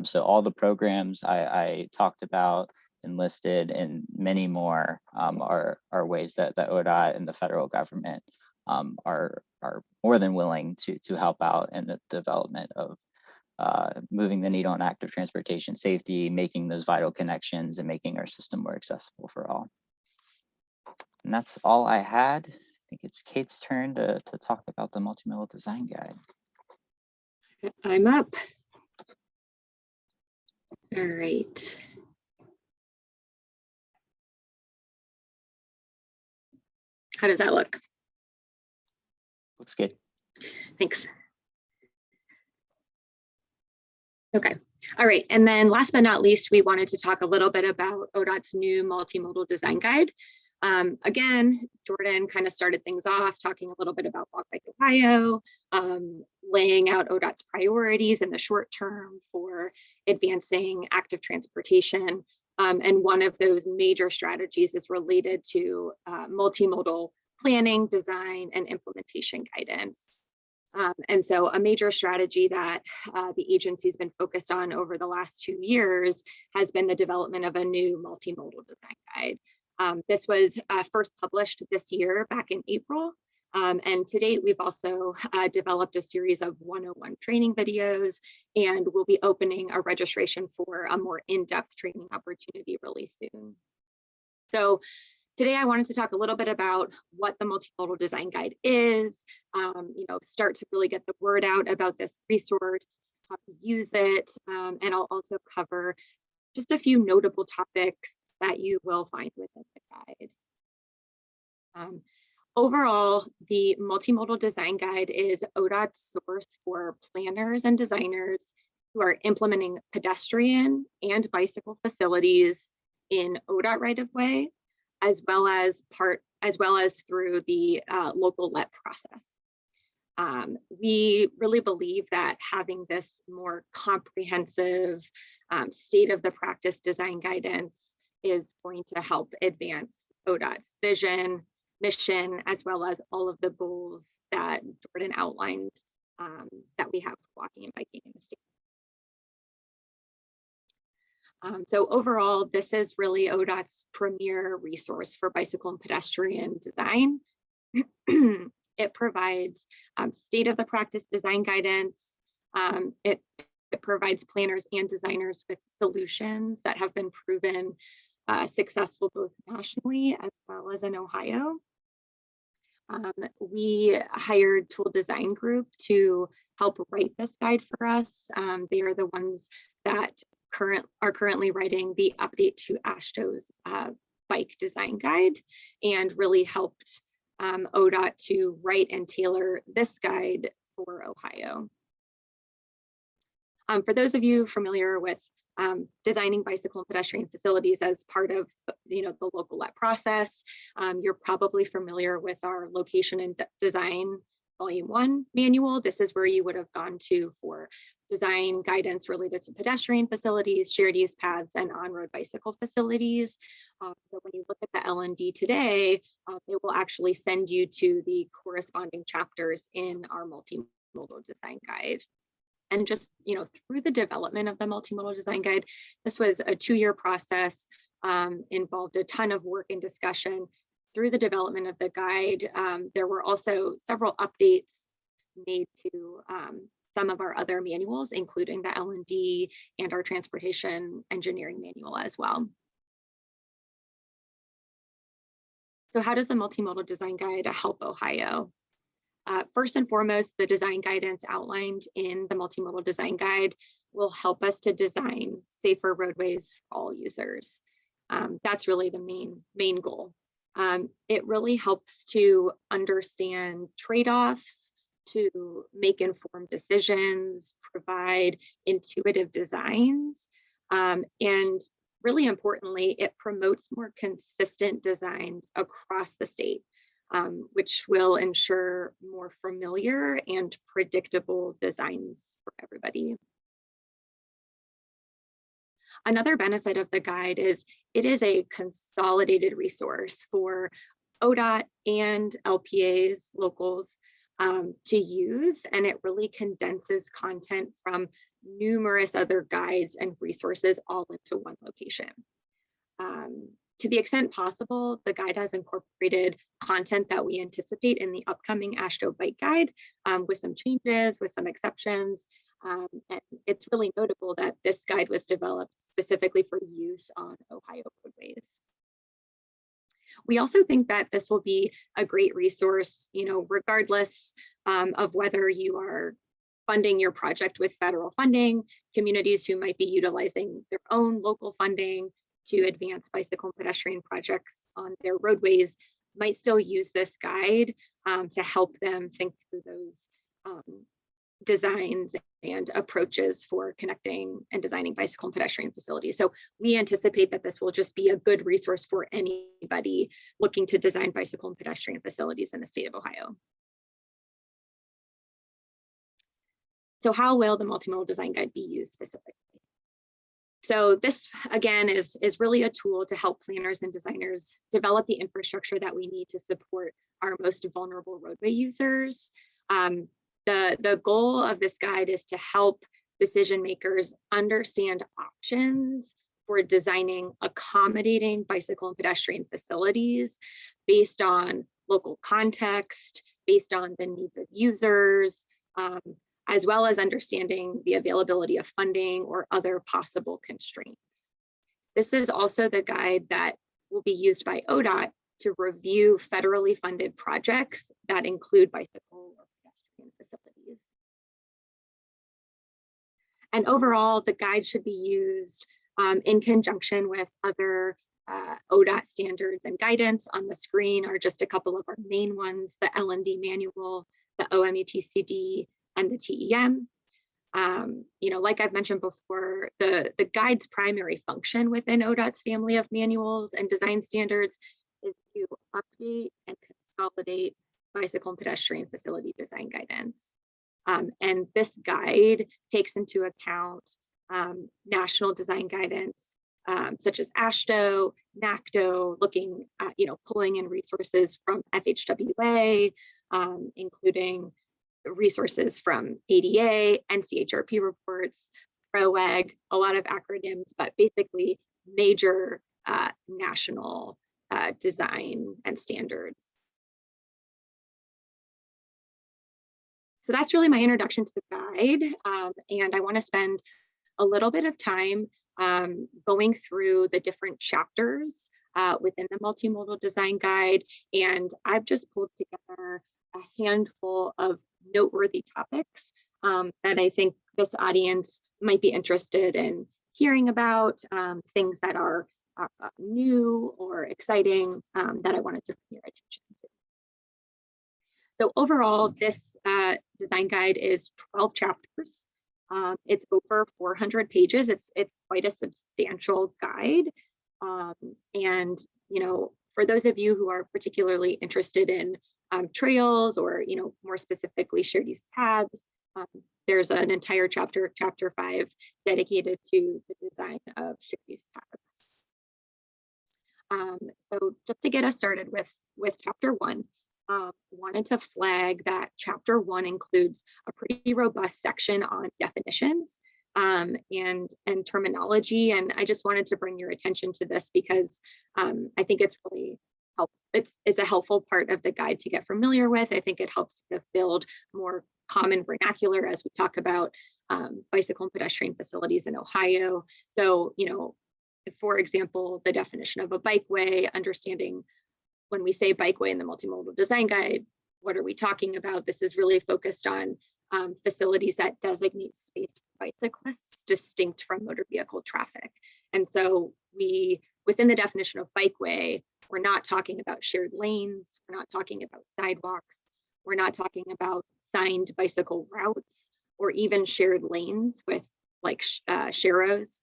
So all the programs I talked about and listed and many more are ways that ODOT and the federal government are more than willing to help out in the development of moving the needle on active transportation safety, making those vital connections, and making our system more accessible for all. And that's all I had. I think it's Kate's turn to talk about the multimodal design guide. I'm up. All right. How does that look? Looks good. Thanks. Okay. All right. And then last but not least, we wanted to talk a little bit about ODOT's new multimodal design guide. Again, Jordan kind of started things off talking a little bit about Walk.Bike.Ohio, laying out ODOT's priorities in the short term for advancing active transportation. And one of those major strategies is related to multimodal planning, design, and implementation guidance. And so a major strategy that the agency's been focused on over the last 2 years has been the development of a new multimodal design guide. This was first published this year back in April. And to date, we've also developed a series of 101 training videos, and we'll be opening a registration for a more in-depth training opportunity really soon. So today I wanted to talk a little bit about what the multimodal design guide is, start to really get the word out about this resource, how to use it, and I'll also cover just a few notable topics that you will find within the guide. Overall, the Multimodal Design Guide is ODOT's source for planners and designers who are implementing pedestrian and bicycle facilities in ODOT right-of-way, as well as through the local LET process. We really believe that having this more comprehensive state-of-the-practice design guidance is going to help advance ODOT's vision, mission, as well as all of the goals that Jordan outlined that we have for walking and biking in the state. So overall, this is really ODOT's premier resource for bicycle and pedestrian design. It provides state-of-the-practice design guidance. It provides planners and designers with solutions that have been proven successful both nationally as well as in Ohio. We hired Tool Design Group to help write this guide for us. They are the ones that are currently writing the update to AASHTO's bike design guide, and really helped ODOT to write and tailor this guide for Ohio. For those of you familiar with designing bicycle and pedestrian facilities as part of the local LET process, you're probably familiar with our Location and Design Volume 1 manual. This is where you would have gone to for design guidance related to pedestrian facilities, shared use paths, and on-road bicycle facilities. So when you look at the L&D today, it will actually send you to the corresponding chapters in our multimodal design guide. And just through the development of the multimodal design guide, this was a 2-year process, involved a ton of work and discussion. Through the development of the guide, there were also several updates made to some of our other manuals, including the L&D and our transportation engineering manual as well. So how does the multimodal design guide help Ohio? First and foremost, the design guidance outlined in the multimodal design guide will help us to design safer roadways for all users. That's really the main goal. It really helps to understand trade-offs, to make informed decisions, provide intuitive designs, and really importantly, it promotes more consistent designs across the state, which will ensure more familiar and predictable designs for everybody. Another benefit of the guide is it is a consolidated resource for ODOT and LPAs, locals, to use, and it really condenses content from numerous other guides and resources all into one location. To the extent possible, the guide has incorporated content that we anticipate in the upcoming AASHTO Bike Guide, with some changes, with some exceptions. And it's really notable that this guide was developed specifically for use on Ohio roadways. We also think that this will be a great resource, regardless of whether you are funding your project with federal funding, communities who might be utilizing their own local funding to advance bicycle and pedestrian projects on their roadways might still use this guide to help them think through those designs and approaches for connecting and designing bicycle and pedestrian facilities. So we anticipate that this will just be a good resource for anybody looking to design bicycle and pedestrian facilities in the state of Ohio. So how will the Multimodal Design Guide be used specifically? So this, again, is really a tool to help planners and designers develop the infrastructure that we need to support our most vulnerable roadway users. The goal of this guide is to help decision makers understand options for designing accommodating bicycle and pedestrian facilities based on local context, based on the needs of users, as well as understanding the availability of funding or other possible constraints. This is also the guide that will be used by ODOT to review federally funded projects that include bicycle or pedestrian facilities. And overall, the guide should be used in conjunction with other ODOT standards and guidance. On the screen are just a couple of our main ones: the L&D manual, the OMUTCD, and the TEM. Like I've mentioned before, the guide's primary function within ODOT's family of manuals and design standards is to update and consolidate bicycle and pedestrian facility design guidance. And this guide takes into account national design guidance, such as AASHTO, NACTO, looking at, pulling in resources from FHWA, including resources from ADA, NCHRP reports, PROAG, a lot of acronyms, but basically major national design and standards. So that's really my introduction to the guide. And I want to spend a little bit of time going through the different chapters within the Multimodal Design Guide. And I've just pulled together a handful of noteworthy topics that I think this audience might be interested in hearing about, things that are new or exciting that I wanted to bring your attention to. So overall, this design guide is 12 chapters. It's over 400 pages. It's quite a substantial guide. And for those of you who are particularly interested in trails or more specifically shared use paths, there's an entire chapter 5 dedicated to the design of shared use paths. So just to get us started with chapter 1, wanted to flag that chapter 1 includes a pretty robust section on definitions and terminology. And I just wanted to bring your attention to this because I think it's really helpful. It's a helpful part of the guide to get familiar with. I think it helps to build more common vernacular as we talk about bicycle and pedestrian facilities in Ohio. So, for example, the definition of a bikeway, understanding when we say bikeway in the Multimodal Design Guide, what are we talking about? This is really focused on facilities that designate space for bicyclists distinct from motor vehicle traffic. And so within the definition of bikeway, we're not talking about shared lanes, we're not talking about sidewalks, we're not talking about signed bicycle routes, or even shared lanes with sharrows.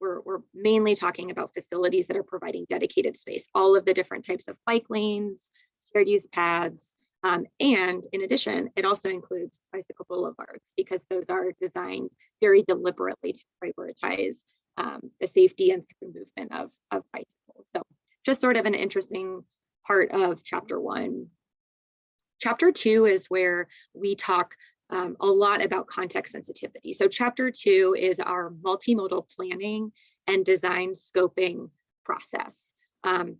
We're mainly talking about facilities that are providing dedicated space, all of the different types of bike lanes, shared use paths, and in addition, it also includes bicycle boulevards because those are designed very deliberately to prioritize the safety and through movement of bicycles. So just sort of an interesting part of chapter 1. Chapter 2 is where we talk a lot about context sensitivity. So chapter 2 is our multimodal planning and design scoping process.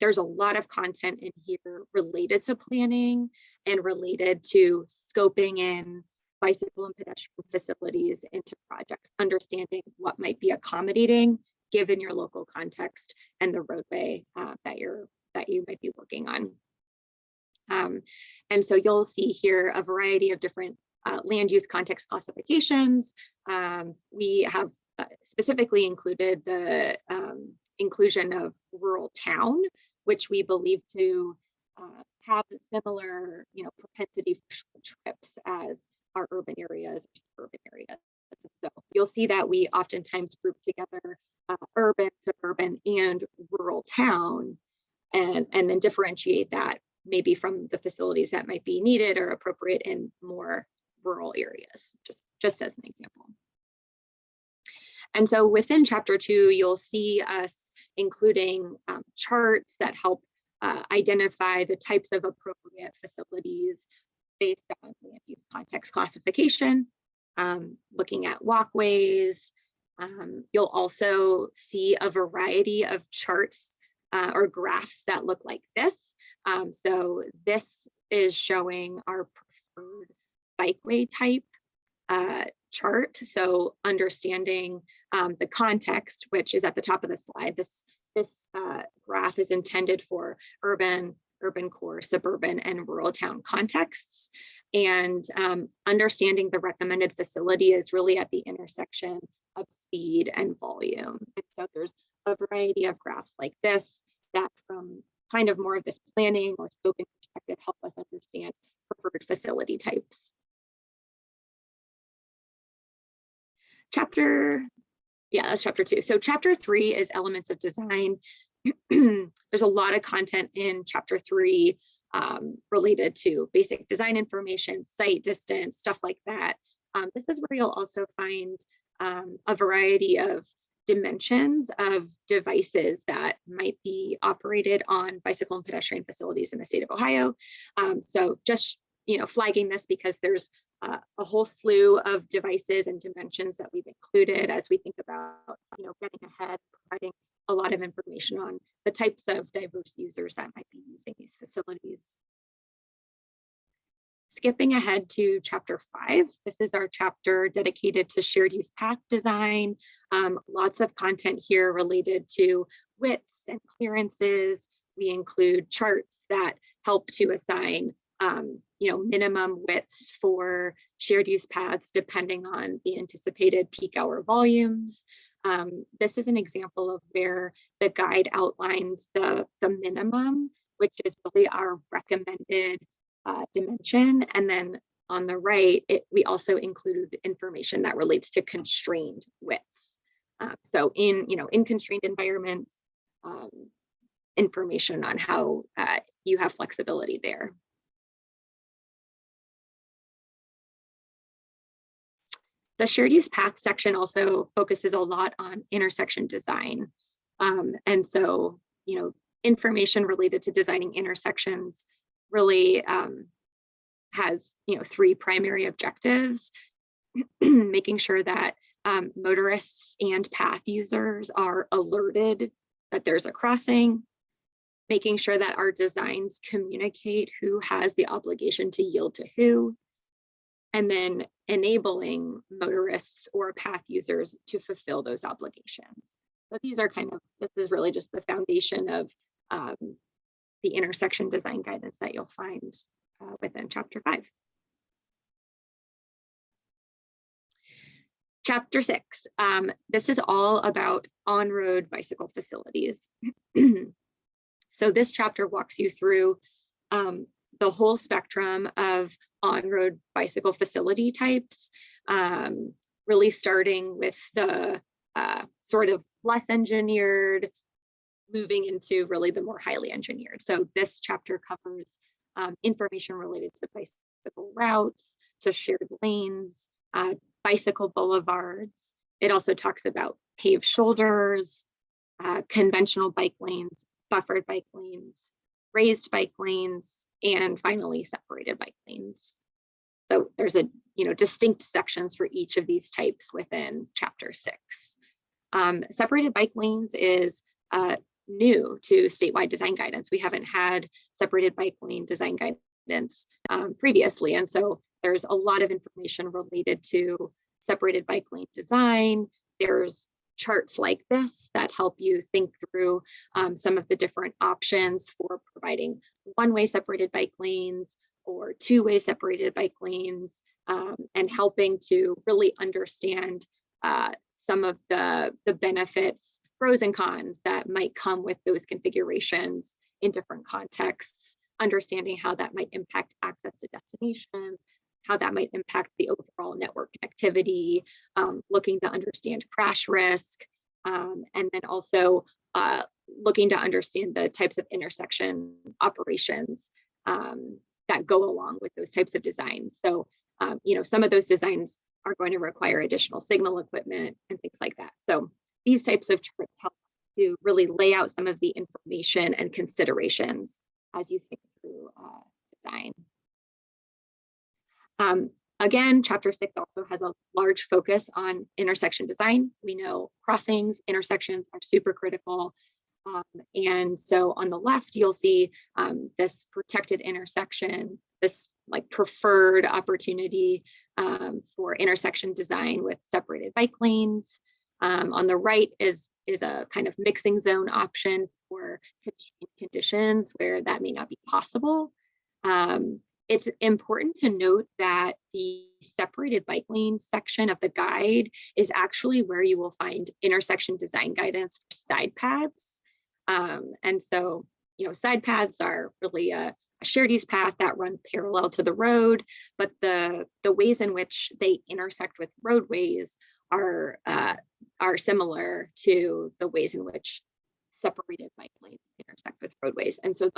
There's a lot of content in here related to planning and related to scoping in bicycle and pedestrian facilities into projects, understanding what might be accommodating given your local context and the roadway that you might be working on. And so you'll see here a variety of different land use context classifications. We have specifically included the inclusion of rural town, which we believe to have a similar, propensity for short trips as our urban areas or suburban areas. So you'll see that we oftentimes group together urban, suburban, and rural town, and then differentiate that maybe from the facilities that might be needed or appropriate in more rural areas, just as an example. And so within chapter 2, you'll see us including charts that help identify the types of appropriate facilities based on land use context classification, looking at walkways. You'll also see a variety of charts or graphs that look like this. So this is showing our preferred bikeway type chart. So understanding the context, which is at the top of the slide. This graph is intended for urban core, suburban, and rural town contexts. And understanding the recommended facility is really at the intersection of speed and volume. And so there's a variety of graphs like this that from kind of more of this planning or scoping perspective help us understand preferred facility types. That's chapter 2. So chapter 3 is elements of design. There's a lot of content in chapter 3 related to basic design information, site distance, stuff like that. This is where you'll also find a variety of dimensions of devices that might be operated on bicycle and pedestrian facilities in the state of Ohio. So just flagging this because there's a whole slew of devices and dimensions that we've included as we think about getting ahead, providing a lot of information on the types of diverse users that might be using these facilities. Skipping ahead to chapter 5, this is our chapter dedicated to shared use path design. Lots of content here related to widths and clearances. We include charts that help to assign minimum widths for shared use paths depending on the anticipated peak hour volumes. This is an example of where the guide outlines the minimum, which is really our recommended dimension. And then on the right, we also include information that relates to constrained widths. So in constrained environments, information on how you have flexibility there. The shared use path section also focuses a lot on intersection design. And so, information related to designing intersections really has, 3 primary objectives: making sure that motorists and path users are alerted that there's a crossing, making sure that our designs communicate who has the obligation to yield to who, and then enabling motorists or path users to fulfill those obligations. So these are this is really just the foundation of the intersection design guidance that you'll find within chapter 5. Chapter 6, this is all about on-road bicycle facilities. So this chapter walks you through the whole spectrum of on-road bicycle facility types, really starting with the sort of less engineered, moving into really the more highly engineered. So this chapter covers information related to bicycle routes, to shared lanes, bicycle boulevards, It also talks about paved shoulders, conventional bike lanes, buffered bike lanes, raised bike lanes, and finally separated bike lanes. So there's distinct sections for each of these types within Chapter 6. Separated bike lanes is new to statewide design guidance. We haven't had separated bike lane design guidance previously, and so there's a lot of information related to separated bike lane design. There's charts like this that help you think through some of the different options for providing one-way separated bike lanes or two-way separated bike lanes, and helping to really understand some of the benefits, pros and cons that might come with those configurations in different contexts, understanding how that might impact access to destinations, how that might impact the overall network connectivity, looking to understand crash risk, and then also looking to understand the types of intersection operations that go along with those types of designs. So, some of those designs are going to require additional signal equipment and things like that. So these types of charts help to really lay out some of the information and considerations as you think through design. Again, Chapter 6 also has a large focus on intersection design. We know crossings, intersections are super critical. And so on the left, you'll see this protected intersection, this like preferred opportunity for intersection design with separated bike lanes. On the right is a kind of mixing zone option for conditions where that may not be possible. It's important to note that the separated bike lane section of the guide is actually where you will find intersection design guidance for side paths. And so, side paths are really a shared use path that run parallel to the road, but the ways in which they intersect with roadways are similar to the ways in which separated bike lanes intersect with roadways. And so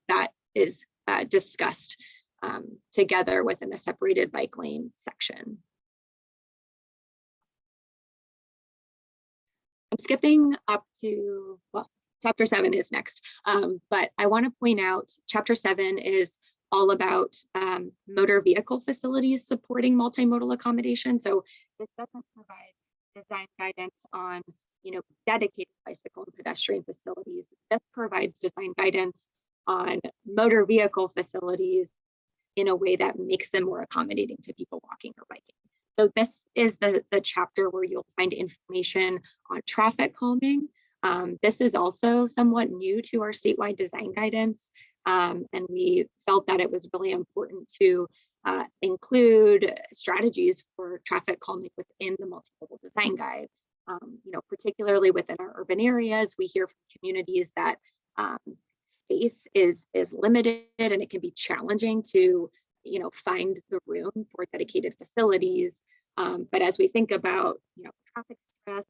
that is discussed together within the separated bike lane section. I'm skipping up to, well, Chapter 7 is next, but I want to point out Chapter 7 is all about motor vehicle facilities supporting multimodal accommodation. So this doesn't provide design guidance on dedicated bicycle and pedestrian facilities. This provides design guidance on motor vehicle facilities in a way that makes them more accommodating to people walking or biking. So this is the chapter where you'll find information on traffic calming. This is also somewhat new to our statewide design guidance, and we felt that it was really important to include strategies for traffic calming within the multimodal design guide. Particularly within our urban areas, we hear from communities that space is limited and it can be challenging to find the room for dedicated facilities. But as we think about traffic stress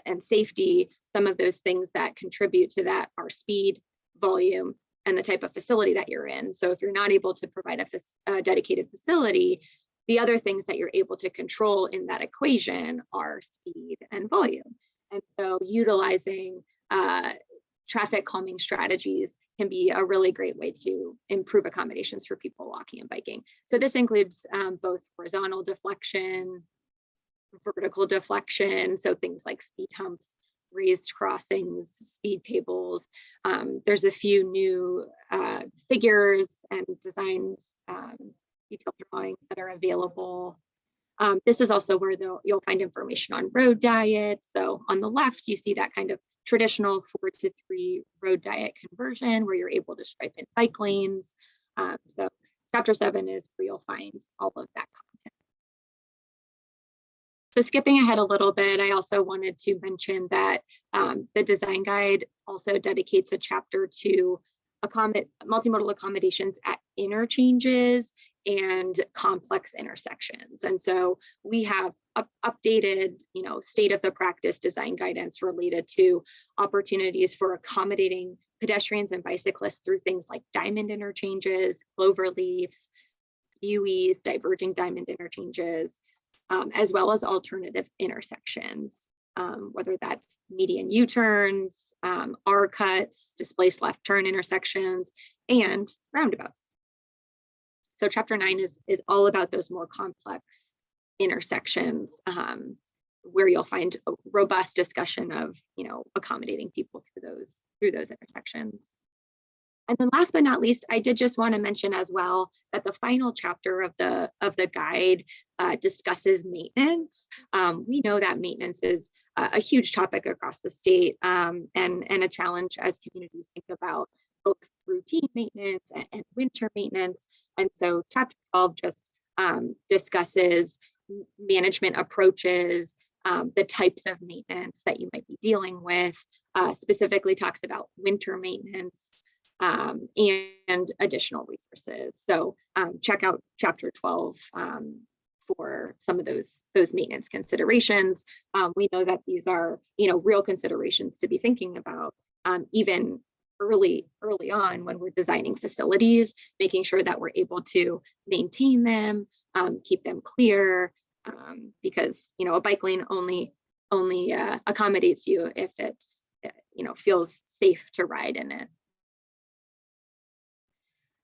and safety, some of those things that contribute to that are speed, volume, and the type of facility that you're in. So if you're not able to provide a dedicated facility, the other things that you're able to control in that equation are speed and volume. And so utilizing traffic calming strategies can be a really great way to improve accommodations for people walking and biking. So this includes both horizontal deflection, vertical deflection, so things like speed humps, raised crossings, speed tables. There's a few new figures and designs, detailed drawings that are available. This is also where you'll find information on road diet. So on the left, you see that kind of traditional 4-to-3 road diet conversion where you're able to stripe in bike lanes. So Chapter 7 is where you'll find all of that content. So skipping ahead a little bit, I also wanted to mention that the design guide also dedicates a chapter to multimodal accommodations at interchanges and complex intersections. And so we have updated, state of the practice design guidance related to opportunities for accommodating pedestrians and bicyclists through things like diamond interchanges, clover leaves, UEs, diverging diamond interchanges. as well as alternative intersections, whether that's median U-turns, R-cuts, displaced left turn intersections, and roundabouts. So chapter 9 is all about those more complex intersections, where you'll find a robust discussion of, accommodating people through those intersections. And then last but not least, I did just want to mention as well that the final chapter of the guide discusses maintenance. We know that maintenance is a huge topic across the state, and a challenge as communities think about both routine maintenance and winter maintenance. And so chapter 12 just discusses management approaches, the types of maintenance that you might be dealing with, specifically talks about winter maintenance, and additional resources. So check out chapter 12 for some of those maintenance considerations. We know that these are real considerations to be thinking about, even early on when we're designing facilities, making sure that we're able to maintain them, keep them clear, because a bike lane only accommodates you if it's feels safe to ride in it.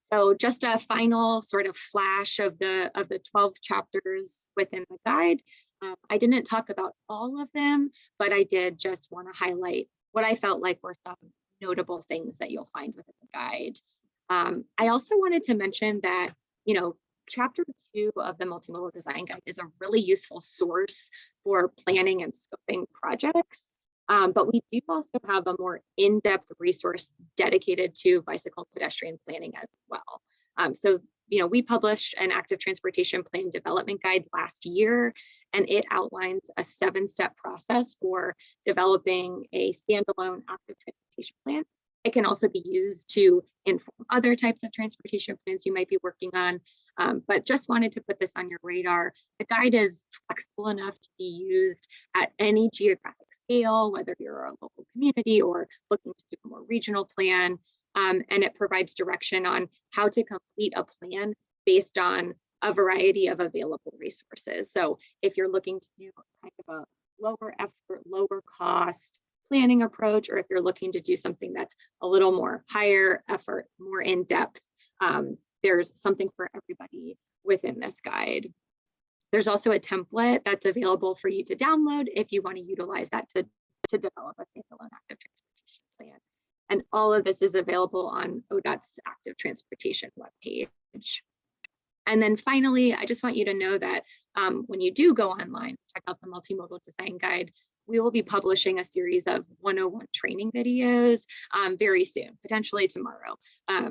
So just a final sort of flash of the 12 chapters within the guide. I didn't talk about all of them, but I did just want to highlight what I felt like were some notable things that you'll find within the guide. I also wanted to mention that, chapter 2 of the Multimodal Design Guide is a really useful source for planning and scoping projects. But we do also have a more in-depth resource dedicated to bicycle pedestrian planning as well. So, we published an active transportation plan development guide last year, and it outlines a 7-step process for developing a standalone active transportation plan. It can also be used to inform other types of transportation plans you might be working on. But just wanted to put this on your radar. The guide is flexible enough to be used at any geographic scale, whether you're a local community or looking to do a more regional plan. And it provides direction on how to complete a plan based on a variety of available resources. So if you're looking to do kind of a lower effort, lower cost planning approach, or if you're looking to do something that's a little more higher effort, more in depth, there's something for everybody within this guide. There's also a template that's available for you to download if you want to utilize that to develop a standalone active transportation plan. And all of this is available on ODOT's active transportation webpage. And then finally, I just want you to know that when you do go online, check out the Multimodal Design Guide, we will be publishing a series of 101 training videos very soon, potentially tomorrow.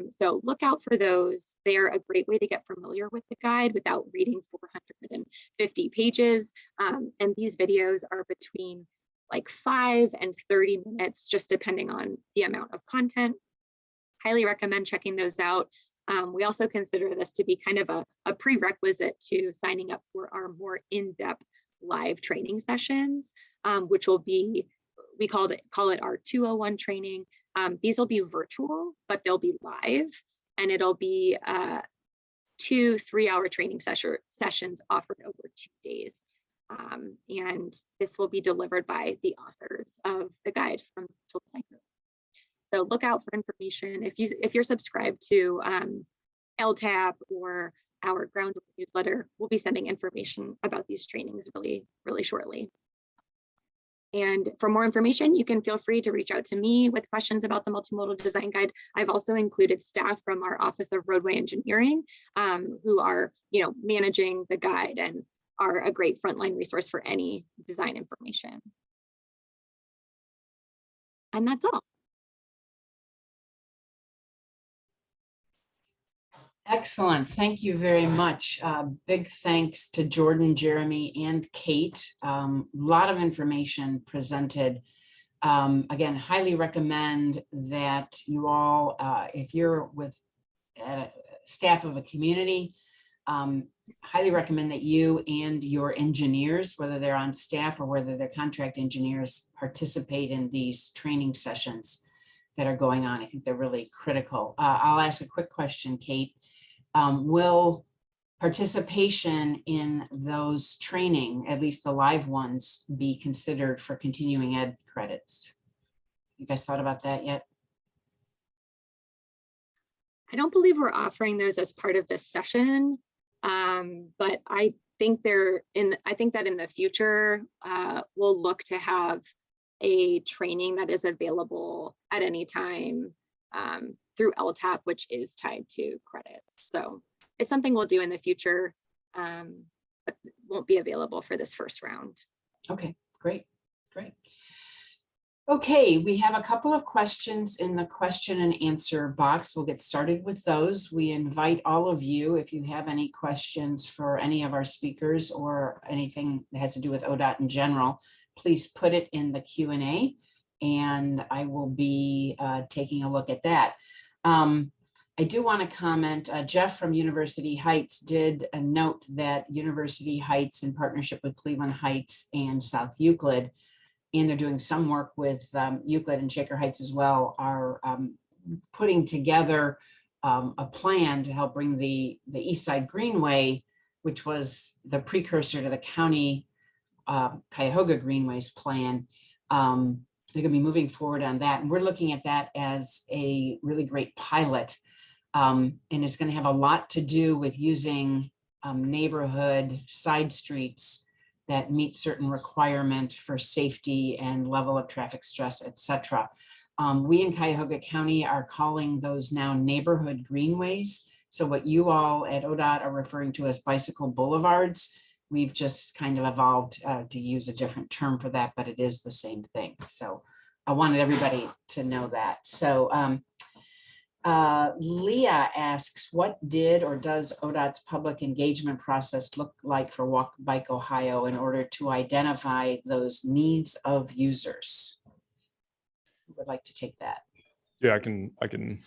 So look out for those. They're a great way to get familiar with the guide without reading 450 pages. And these videos are between like 5 and 30 minutes, just depending on the amount of content. Highly recommend checking those out. We also consider this to be kind of a prerequisite to signing up for our more in-depth live training sessions, which will be, we call it our 201 training. These will be virtual, but they'll be live, and it'll be 2 3-hour training sessions offered over 2 days. And this will be delivered by the authors of the guide from Multimodal Design Group. So look out for information. If you're subscribed to LTAP or our ground newsletter, we'll be sending information about these trainings really shortly. And for more information, you can feel free to reach out to me with questions about the Multimodal Design Guide. I've also included staff from our Office of Roadway Engineering who are managing the guide and are a great frontline resource for any design information. And that's all. Excellent. Thank you very much. Big thanks to Jordan, Jeremy, and Kate. A lot of information presented. Again, highly recommend that you all, if you're with staff of a community, highly recommend that you and your engineers, whether they're on staff or whether they're contract engineers, participate in these training sessions that are going on. I think they're really critical. I'll ask a quick question, Kate. Will participation in those training, at least the live ones, be considered for continuing ed credits? You guys thought about that yet? I don't believe we're offering those as part of this session, but I think that in the future, we'll look to have a training that is available at any time through LTAP, which is tied to credits. So it's something we'll do in the future, but won't be available for this first round. Okay, great. Okay, we have a couple of questions in the question and answer box. We'll get started with those. We invite all of you, if you have any questions for any of our speakers or anything that has to do with ODOT in general, please put it in the Q&A and I will be taking a look at that. I do want to comment, Jeff from University Heights did note that University Heights, in partnership with Cleveland Heights and South Euclid, and they're doing some work with Euclid and Shaker Heights as well, are putting together a plan to help bring the East Side Greenway, which was the precursor to the county Cuyahoga Greenways plan. They're going to be moving forward on that. And we're looking at that as a really great pilot. And it's going to have a lot to do with using neighborhood side streets that meet certain requirement for safety and level of traffic stress, et cetera. We in Cuyahoga County are calling those now neighborhood greenways. So what you all at ODOT are referring to as bicycle boulevards, we've just kind of evolved to use a different term for that, but it is the same thing. So I wanted everybody to know that. So Leah asks, what did or does ODOT's public engagement process look like for Walk.Bike.Ohio in order to identify those needs of users? Who would like to take that? Yeah, I can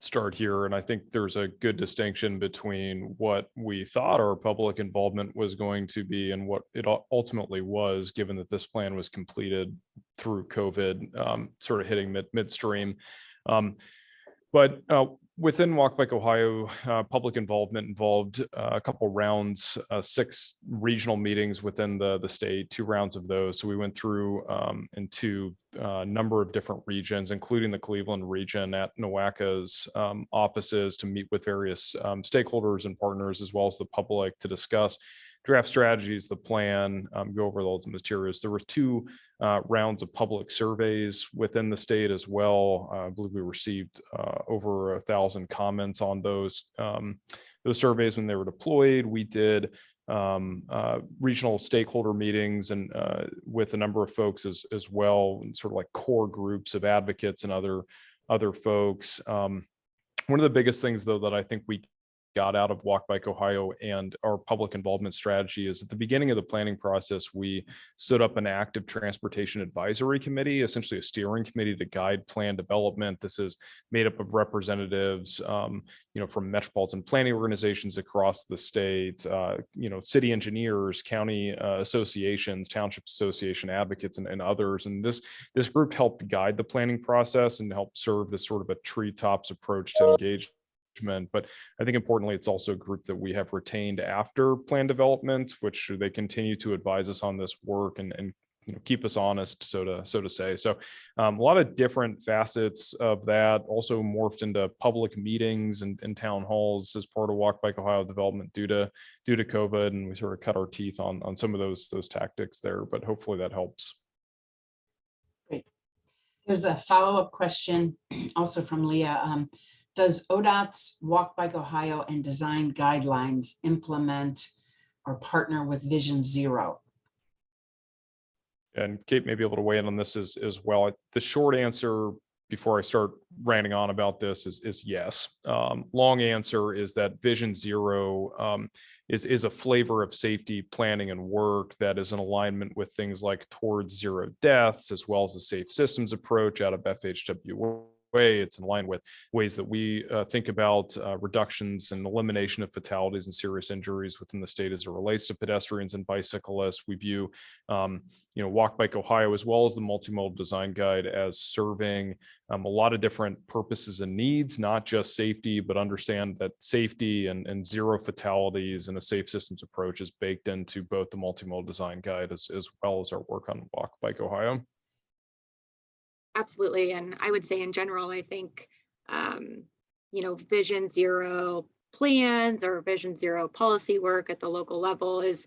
start here. And I think there's a good distinction between what we thought our public involvement was going to be and what it ultimately was, given that this plan was completed through COVID, sort of hitting midstream. But within Walk.Bike.Ohio, public involvement involved a couple rounds, 6 regional meetings within the state, 2 rounds of those. So we went through into a number of different regions, including the Cleveland region at NOACA's offices to meet with various stakeholders and partners, as well as the public, to discuss draft strategies, the plan, go over those materials. There were 2 rounds of public surveys within the state as well. I believe we received over 1,000 comments on those surveys when they were deployed. We did regional stakeholder meetings and with a number of folks as well, sort of like core groups of advocates and other folks. One of the biggest things, though, that I think we got out of Walk.Bike.Ohio and our public involvement strategy is at the beginning of the planning process, we stood up an active transportation advisory committee, essentially a steering committee to guide plan development. This is made up of representatives, from metropolitan planning organizations across the state, city engineers, county associations, township association advocates, and others. And this group helped guide the planning process and help serve as sort of a treetops approach to engage. But I think importantly, it's also a group that we have retained after plan development, which they continue to advise us on this work and keep us honest, so to say. So a lot of different facets of that also morphed into public meetings and town halls as part of Walk.Bike.Ohio development due to COVID, and we sort of cut our teeth on some of those tactics there. But hopefully that helps. Great. There's a follow-up question also from Leah. Does ODOT's Walk.Bike.Ohio and design guidelines implement or partner with Vision Zero? And Kate may be able to weigh in on this as well. The short answer before I start ranting on about this is yes. Long answer is that Vision Zero is a flavor of safety planning and work that is in alignment with things like towards zero deaths, as well as the safe systems approach out of FHWA way. It's in line with ways that we think about reductions and elimination of fatalities and serious injuries within the state as it relates to pedestrians and bicyclists. We view, Walk.Bike.Ohio, as well as the Multimodal Design Guide, as serving a lot of different purposes and needs, not just safety, but understand that safety and zero fatalities and a safe systems approach is baked into both the Multimodal Design Guide as well as our work on Walk.Bike.Ohio. Absolutely. And I would say in general, I think, Vision Zero plans or Vision Zero policy work at the local level is,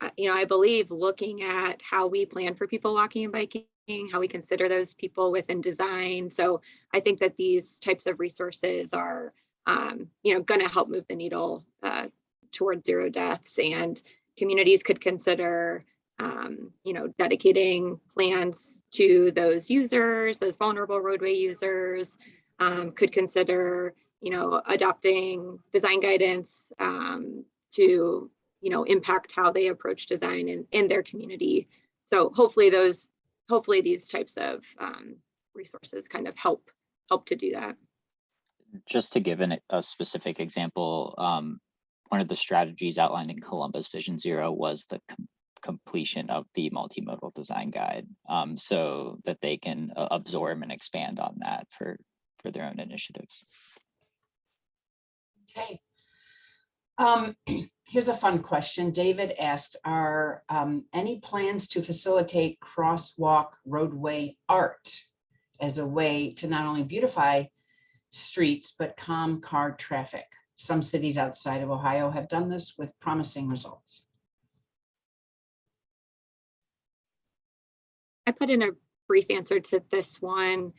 I believe looking at how we plan for people walking and biking, how we consider those people within design. So I think that these types of resources are, going to help move the needle towards zero deaths, and communities could consider dedicating plans to those users, those vulnerable roadway users, could consider, adopting design guidance to, impact how they approach design in their community. So hopefully these types of resources kind of help to do that. Just to give a specific example, one of the strategies outlined in Columbus Vision Zero was the completion of the multimodal design guide, so that they can absorb and expand on that for their own initiatives. Okay. Here's a fun question. David asked, are any plans to facilitate crosswalk roadway art as a way to not only beautify streets, but calm car traffic? Some cities outside of Ohio have done this with promising results. I put in a brief answer to this one.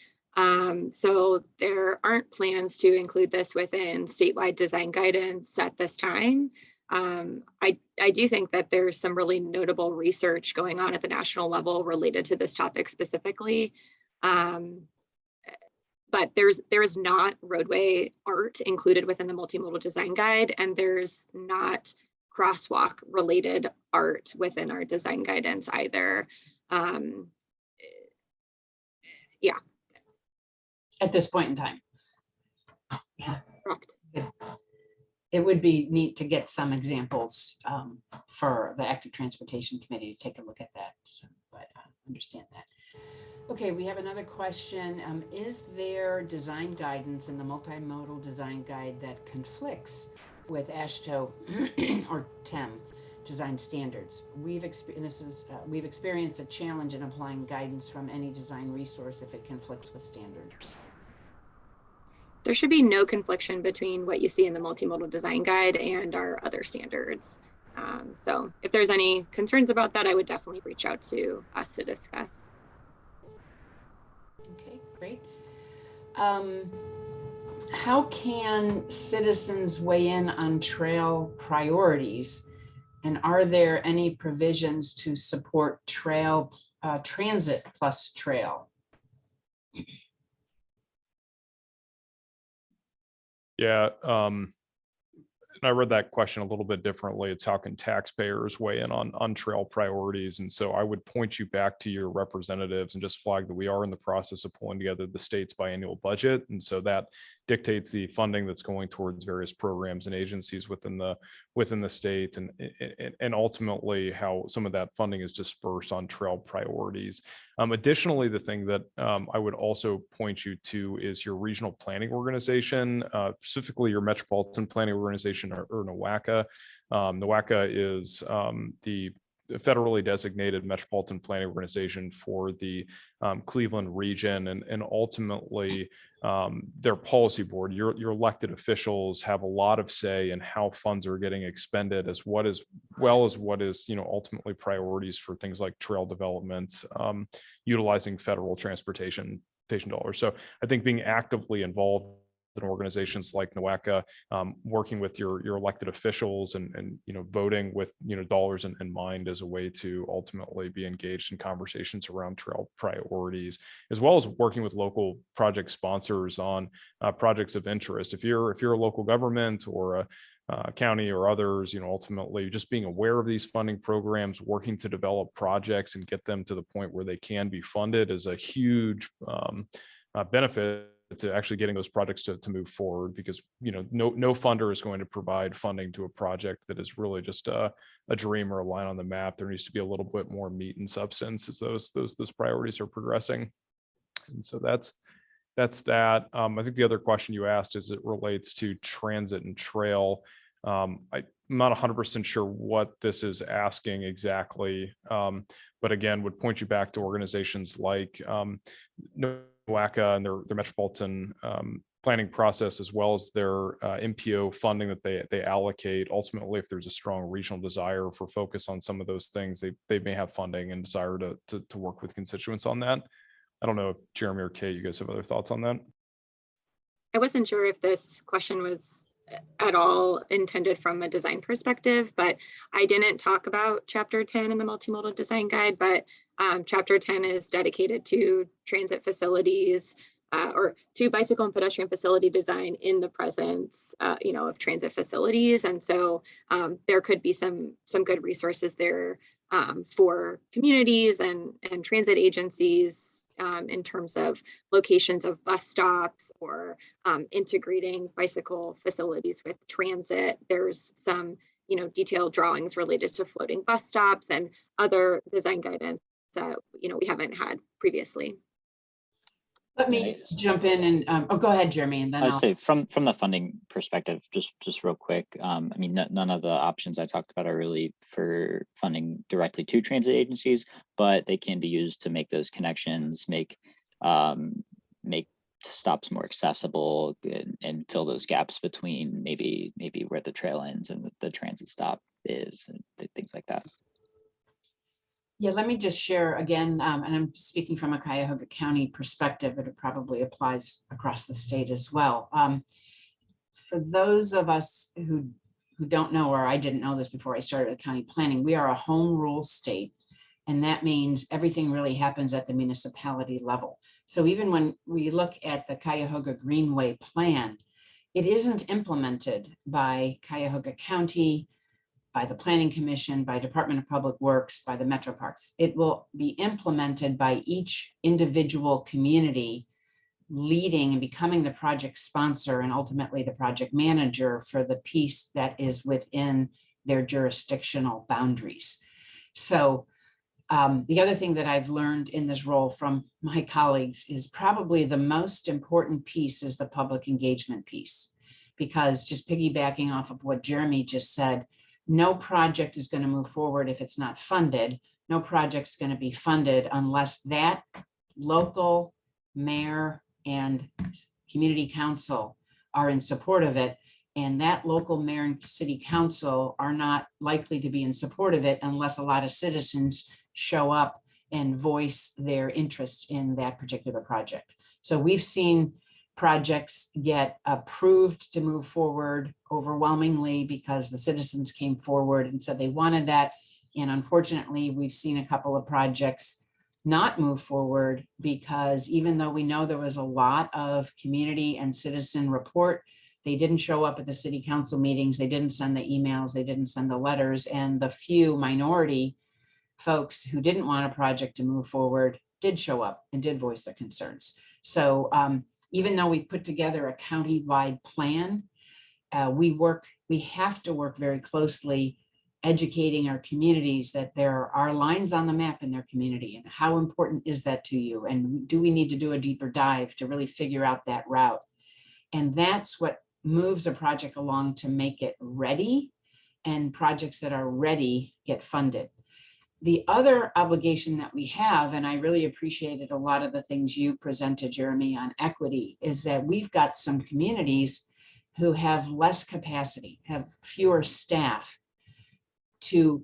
So there aren't plans to include this within statewide design guidance at this time. I do think that there's some really notable research going on at the national level related to this topic specifically. But there's not roadway art included within the multimodal design guide, and there's not crosswalk related art within our design guidance either. Yeah. At this point in time. Yeah. Correct. It would be neat to get some examples for the Active Transportation Committee to take a look at that, but I understand that. Okay, we have another question. Is there design guidance in the multimodal design guide that conflicts with AASHTO or TEM design standards? We've experienced a challenge in applying guidance from any design resource if it conflicts with standards. There should be no confliction between what you see in the multimodal design guide and our other standards. So if there's any concerns about that, I would definitely reach out to us to discuss. Okay, great. How can citizens weigh in on trail priorities? And are there any provisions to support trail transit plus trail? Yeah, and I read that question a little bit differently. It's how can taxpayers weigh in on trail priorities? And so I would point you back to your representatives and just flag that we are in the process of pulling together the state's biannual budget. And so that dictates the funding that's going towards various programs and agencies within the state, and ultimately how some of that funding is dispersed on trail priorities. Additionally, the thing that I would also point you to is your regional planning organization, specifically your metropolitan planning organization, or NOACA. NOACA is the federally designated metropolitan planning organization for the Cleveland region, and ultimately their policy board, your elected officials have a lot of say in how funds are getting expended, as what is ultimately priorities for things like trail development, utilizing federal transportation dollars. So I think being actively involved in organizations like NOACA, working with your elected officials and voting with dollars in mind as a way to ultimately be engaged in conversations around trail priorities, as well as working with local project sponsors on projects of interest. If you're a local government or a county or others, ultimately just being aware of these funding programs, working to develop projects and get them to the point where they can be funded is a huge benefit to actually getting those projects to move forward, because no funder is going to provide funding to a project that is really just a dream or a line on the map. There needs to be a little bit more meat and substance as those priorities are progressing. And so that's that. I think the other question you asked as it relates to transit and trail. I'm not 100% sure what this is asking exactly, but again, would point you back to organizations like NOACA and their metropolitan planning process, as well as their MPO funding that they allocate. Ultimately, if there's a strong regional desire for focus on some of those things, they may have funding and desire to work with constituents on that. I don't know if Jeremy or Kate, you guys have other thoughts on that? I wasn't sure if this question was at all intended from a design perspective, but I didn't talk about Chapter 10 in the Multimodal Design Guide, but Chapter 10 is dedicated to transit facilities or to bicycle and pedestrian facility design in the presence, of transit facilities. And so there could be some good resources there for communities and transit agencies in terms of locations of bus stops or integrating bicycle facilities with transit. There's some, detailed drawings related to floating bus stops and other design guidance that, we haven't had previously. Let me jump in and, go ahead, Jeremy, and then I'll say from the funding perspective, just real quick. I mean, none of the options I talked about are really for funding directly to transit agencies, but they can be used to make those connections, make stops more accessible, and fill those gaps between maybe where the trail ends and the transit stop is, and things like that. Yeah, let me just share again, and I'm speaking from a Cuyahoga County perspective, but it probably applies across the state as well. For those of us who don't know, or I didn't know this before I started county planning, we are a home rule state, and that means everything really happens at the municipality level. So even when we look at the Cuyahoga Greenway plan, it isn't implemented by Cuyahoga County, by the Planning Commission, by Department of Public Works, by the Metro Parks. It will be implemented by each individual community leading and becoming the project sponsor and ultimately the project manager for the piece that is within their jurisdictional boundaries. So the other thing that I've learned in this role from my colleagues is probably the most important piece is the public engagement piece, because just piggybacking off of what Jeremy just said, no project is going to move forward if it's not funded. No project's going to be funded unless that local mayor and community council are in support of it. And that local mayor and city council are not likely to be in support of it unless a lot of citizens show up and voice their interest in that particular project. So we've seen projects get approved to move forward overwhelmingly because the citizens came forward and said they wanted that. And unfortunately, we've seen a couple of projects not move forward because even though we know there was a lot of community and citizen report, they didn't show up at the city council meetings, they didn't send the emails, they didn't send the letters, and the few minority folks who didn't want a project to move forward did show up and did voice their concerns. So even though we put together a county-wide plan, we have to work very closely educating our communities that there are lines on the map in their community, and how important is that to you? And do we need to do a deeper dive to really figure out that route? And that's what moves a project along to make it ready, and projects that are ready get funded. The other obligation that we have, and I really appreciated a lot of the things you presented, Jeremy, on equity, is that we've got some communities who have less capacity, have fewer staff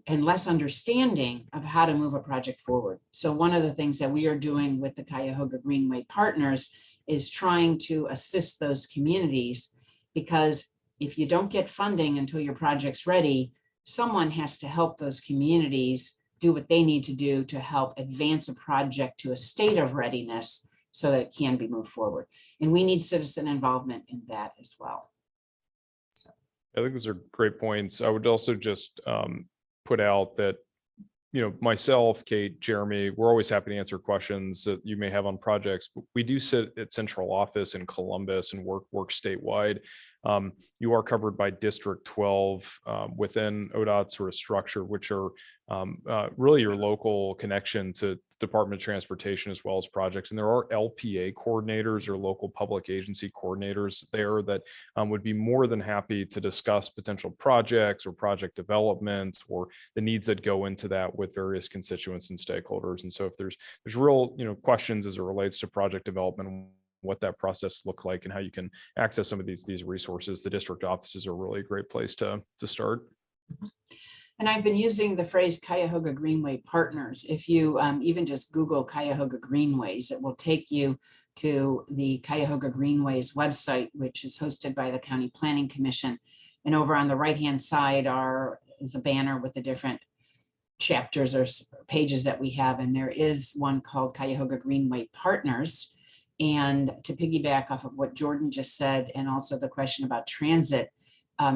and less understanding of how to move a project forward. So one of the things that we are doing with the Cuyahoga Greenway partners is trying to assist those communities, because if you don't get funding until your project's ready, someone has to help those communities do what they need to do to help advance a project to a state of readiness so that it can be moved forward. And we need citizen involvement in that as well. I think those are great points. I would also just put out that myself, Kate, Jeremy, we're always happy to answer questions that you may have on projects. But we do sit at central office in Columbus and work statewide. You are covered by District 12 within ODOT sort of structure, which are really your local connection to Department of Transportation as well as projects. And there are LPA coordinators or local public agency coordinators there that would be more than happy to discuss potential projects or project development or the needs that go into that with various constituents and stakeholders. And so if there's real questions as it relates to project development, what that process look like and how you can access some of these resources, the district offices are really a great place to start. And I've been using the phrase Cuyahoga Greenway Partners. If you even just Google Cuyahoga Greenways, it will take you to the Cuyahoga Greenways website, which is hosted by the County Planning Commission. And over on the right-hand side is a banner with the different chapters or pages that we have. And there is one called Cuyahoga Greenway Partners. And to piggyback off of what Jordan just said, and also the question about transit,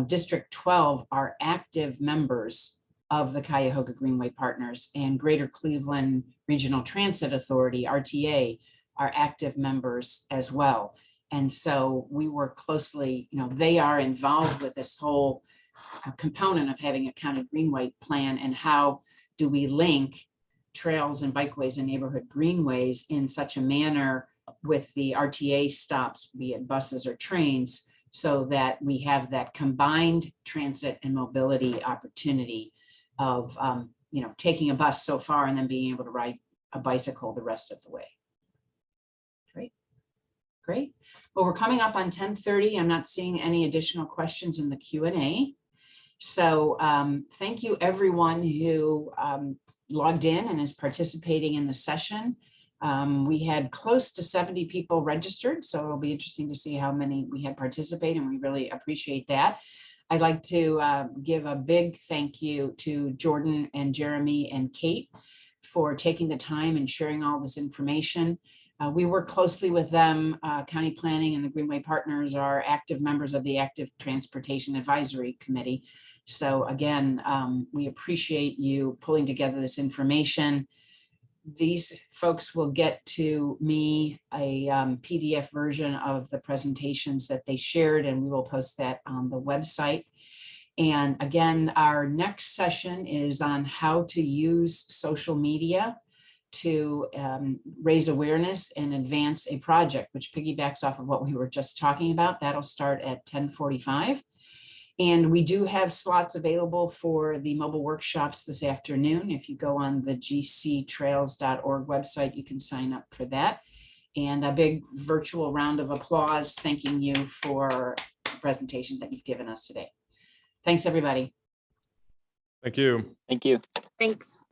District 12 are active members of the Cuyahoga Greenway Partners, and Greater Cleveland Regional Transit Authority, RTA, are active members as well. And so we work closely, they are involved with this whole component of having a county greenway plan, and how do we link trails and bikeways and neighborhood greenways in such a manner with the RTA stops, be it buses or trains, so that we have that combined transit and mobility opportunity of, taking a bus so far and then being able to ride a bicycle the rest of the way. Great. Well, we're coming up on 10:30. I'm not seeing any additional questions in the Q&A. So thank you everyone who logged in and is participating in the session. We had close to 70 people registered, so it'll be interesting to see how many we had participate, and we really appreciate that. I'd like to give a big thank you to Jordan and Jeremy and Kate for taking the time and sharing all this information. We work closely with them. County Planning and the Greenway Partners are active members of the Active Transportation Advisory Committee. So again, we appreciate you pulling together this information. These folks will get to me a PDF version of the presentations that they shared, and we will post that on the website. And again, our next session is on how to use social media to raise awareness and advance a project, which piggybacks off of what we were just talking about. That'll start at 10:45. And we do have slots available for the mobile workshops this afternoon. If you go on the gctrails.org website, you can sign up for that. And a big virtual round of applause thanking you for the presentation that you've given us today. Thanks, everybody. Thank you. Thank you. Thanks.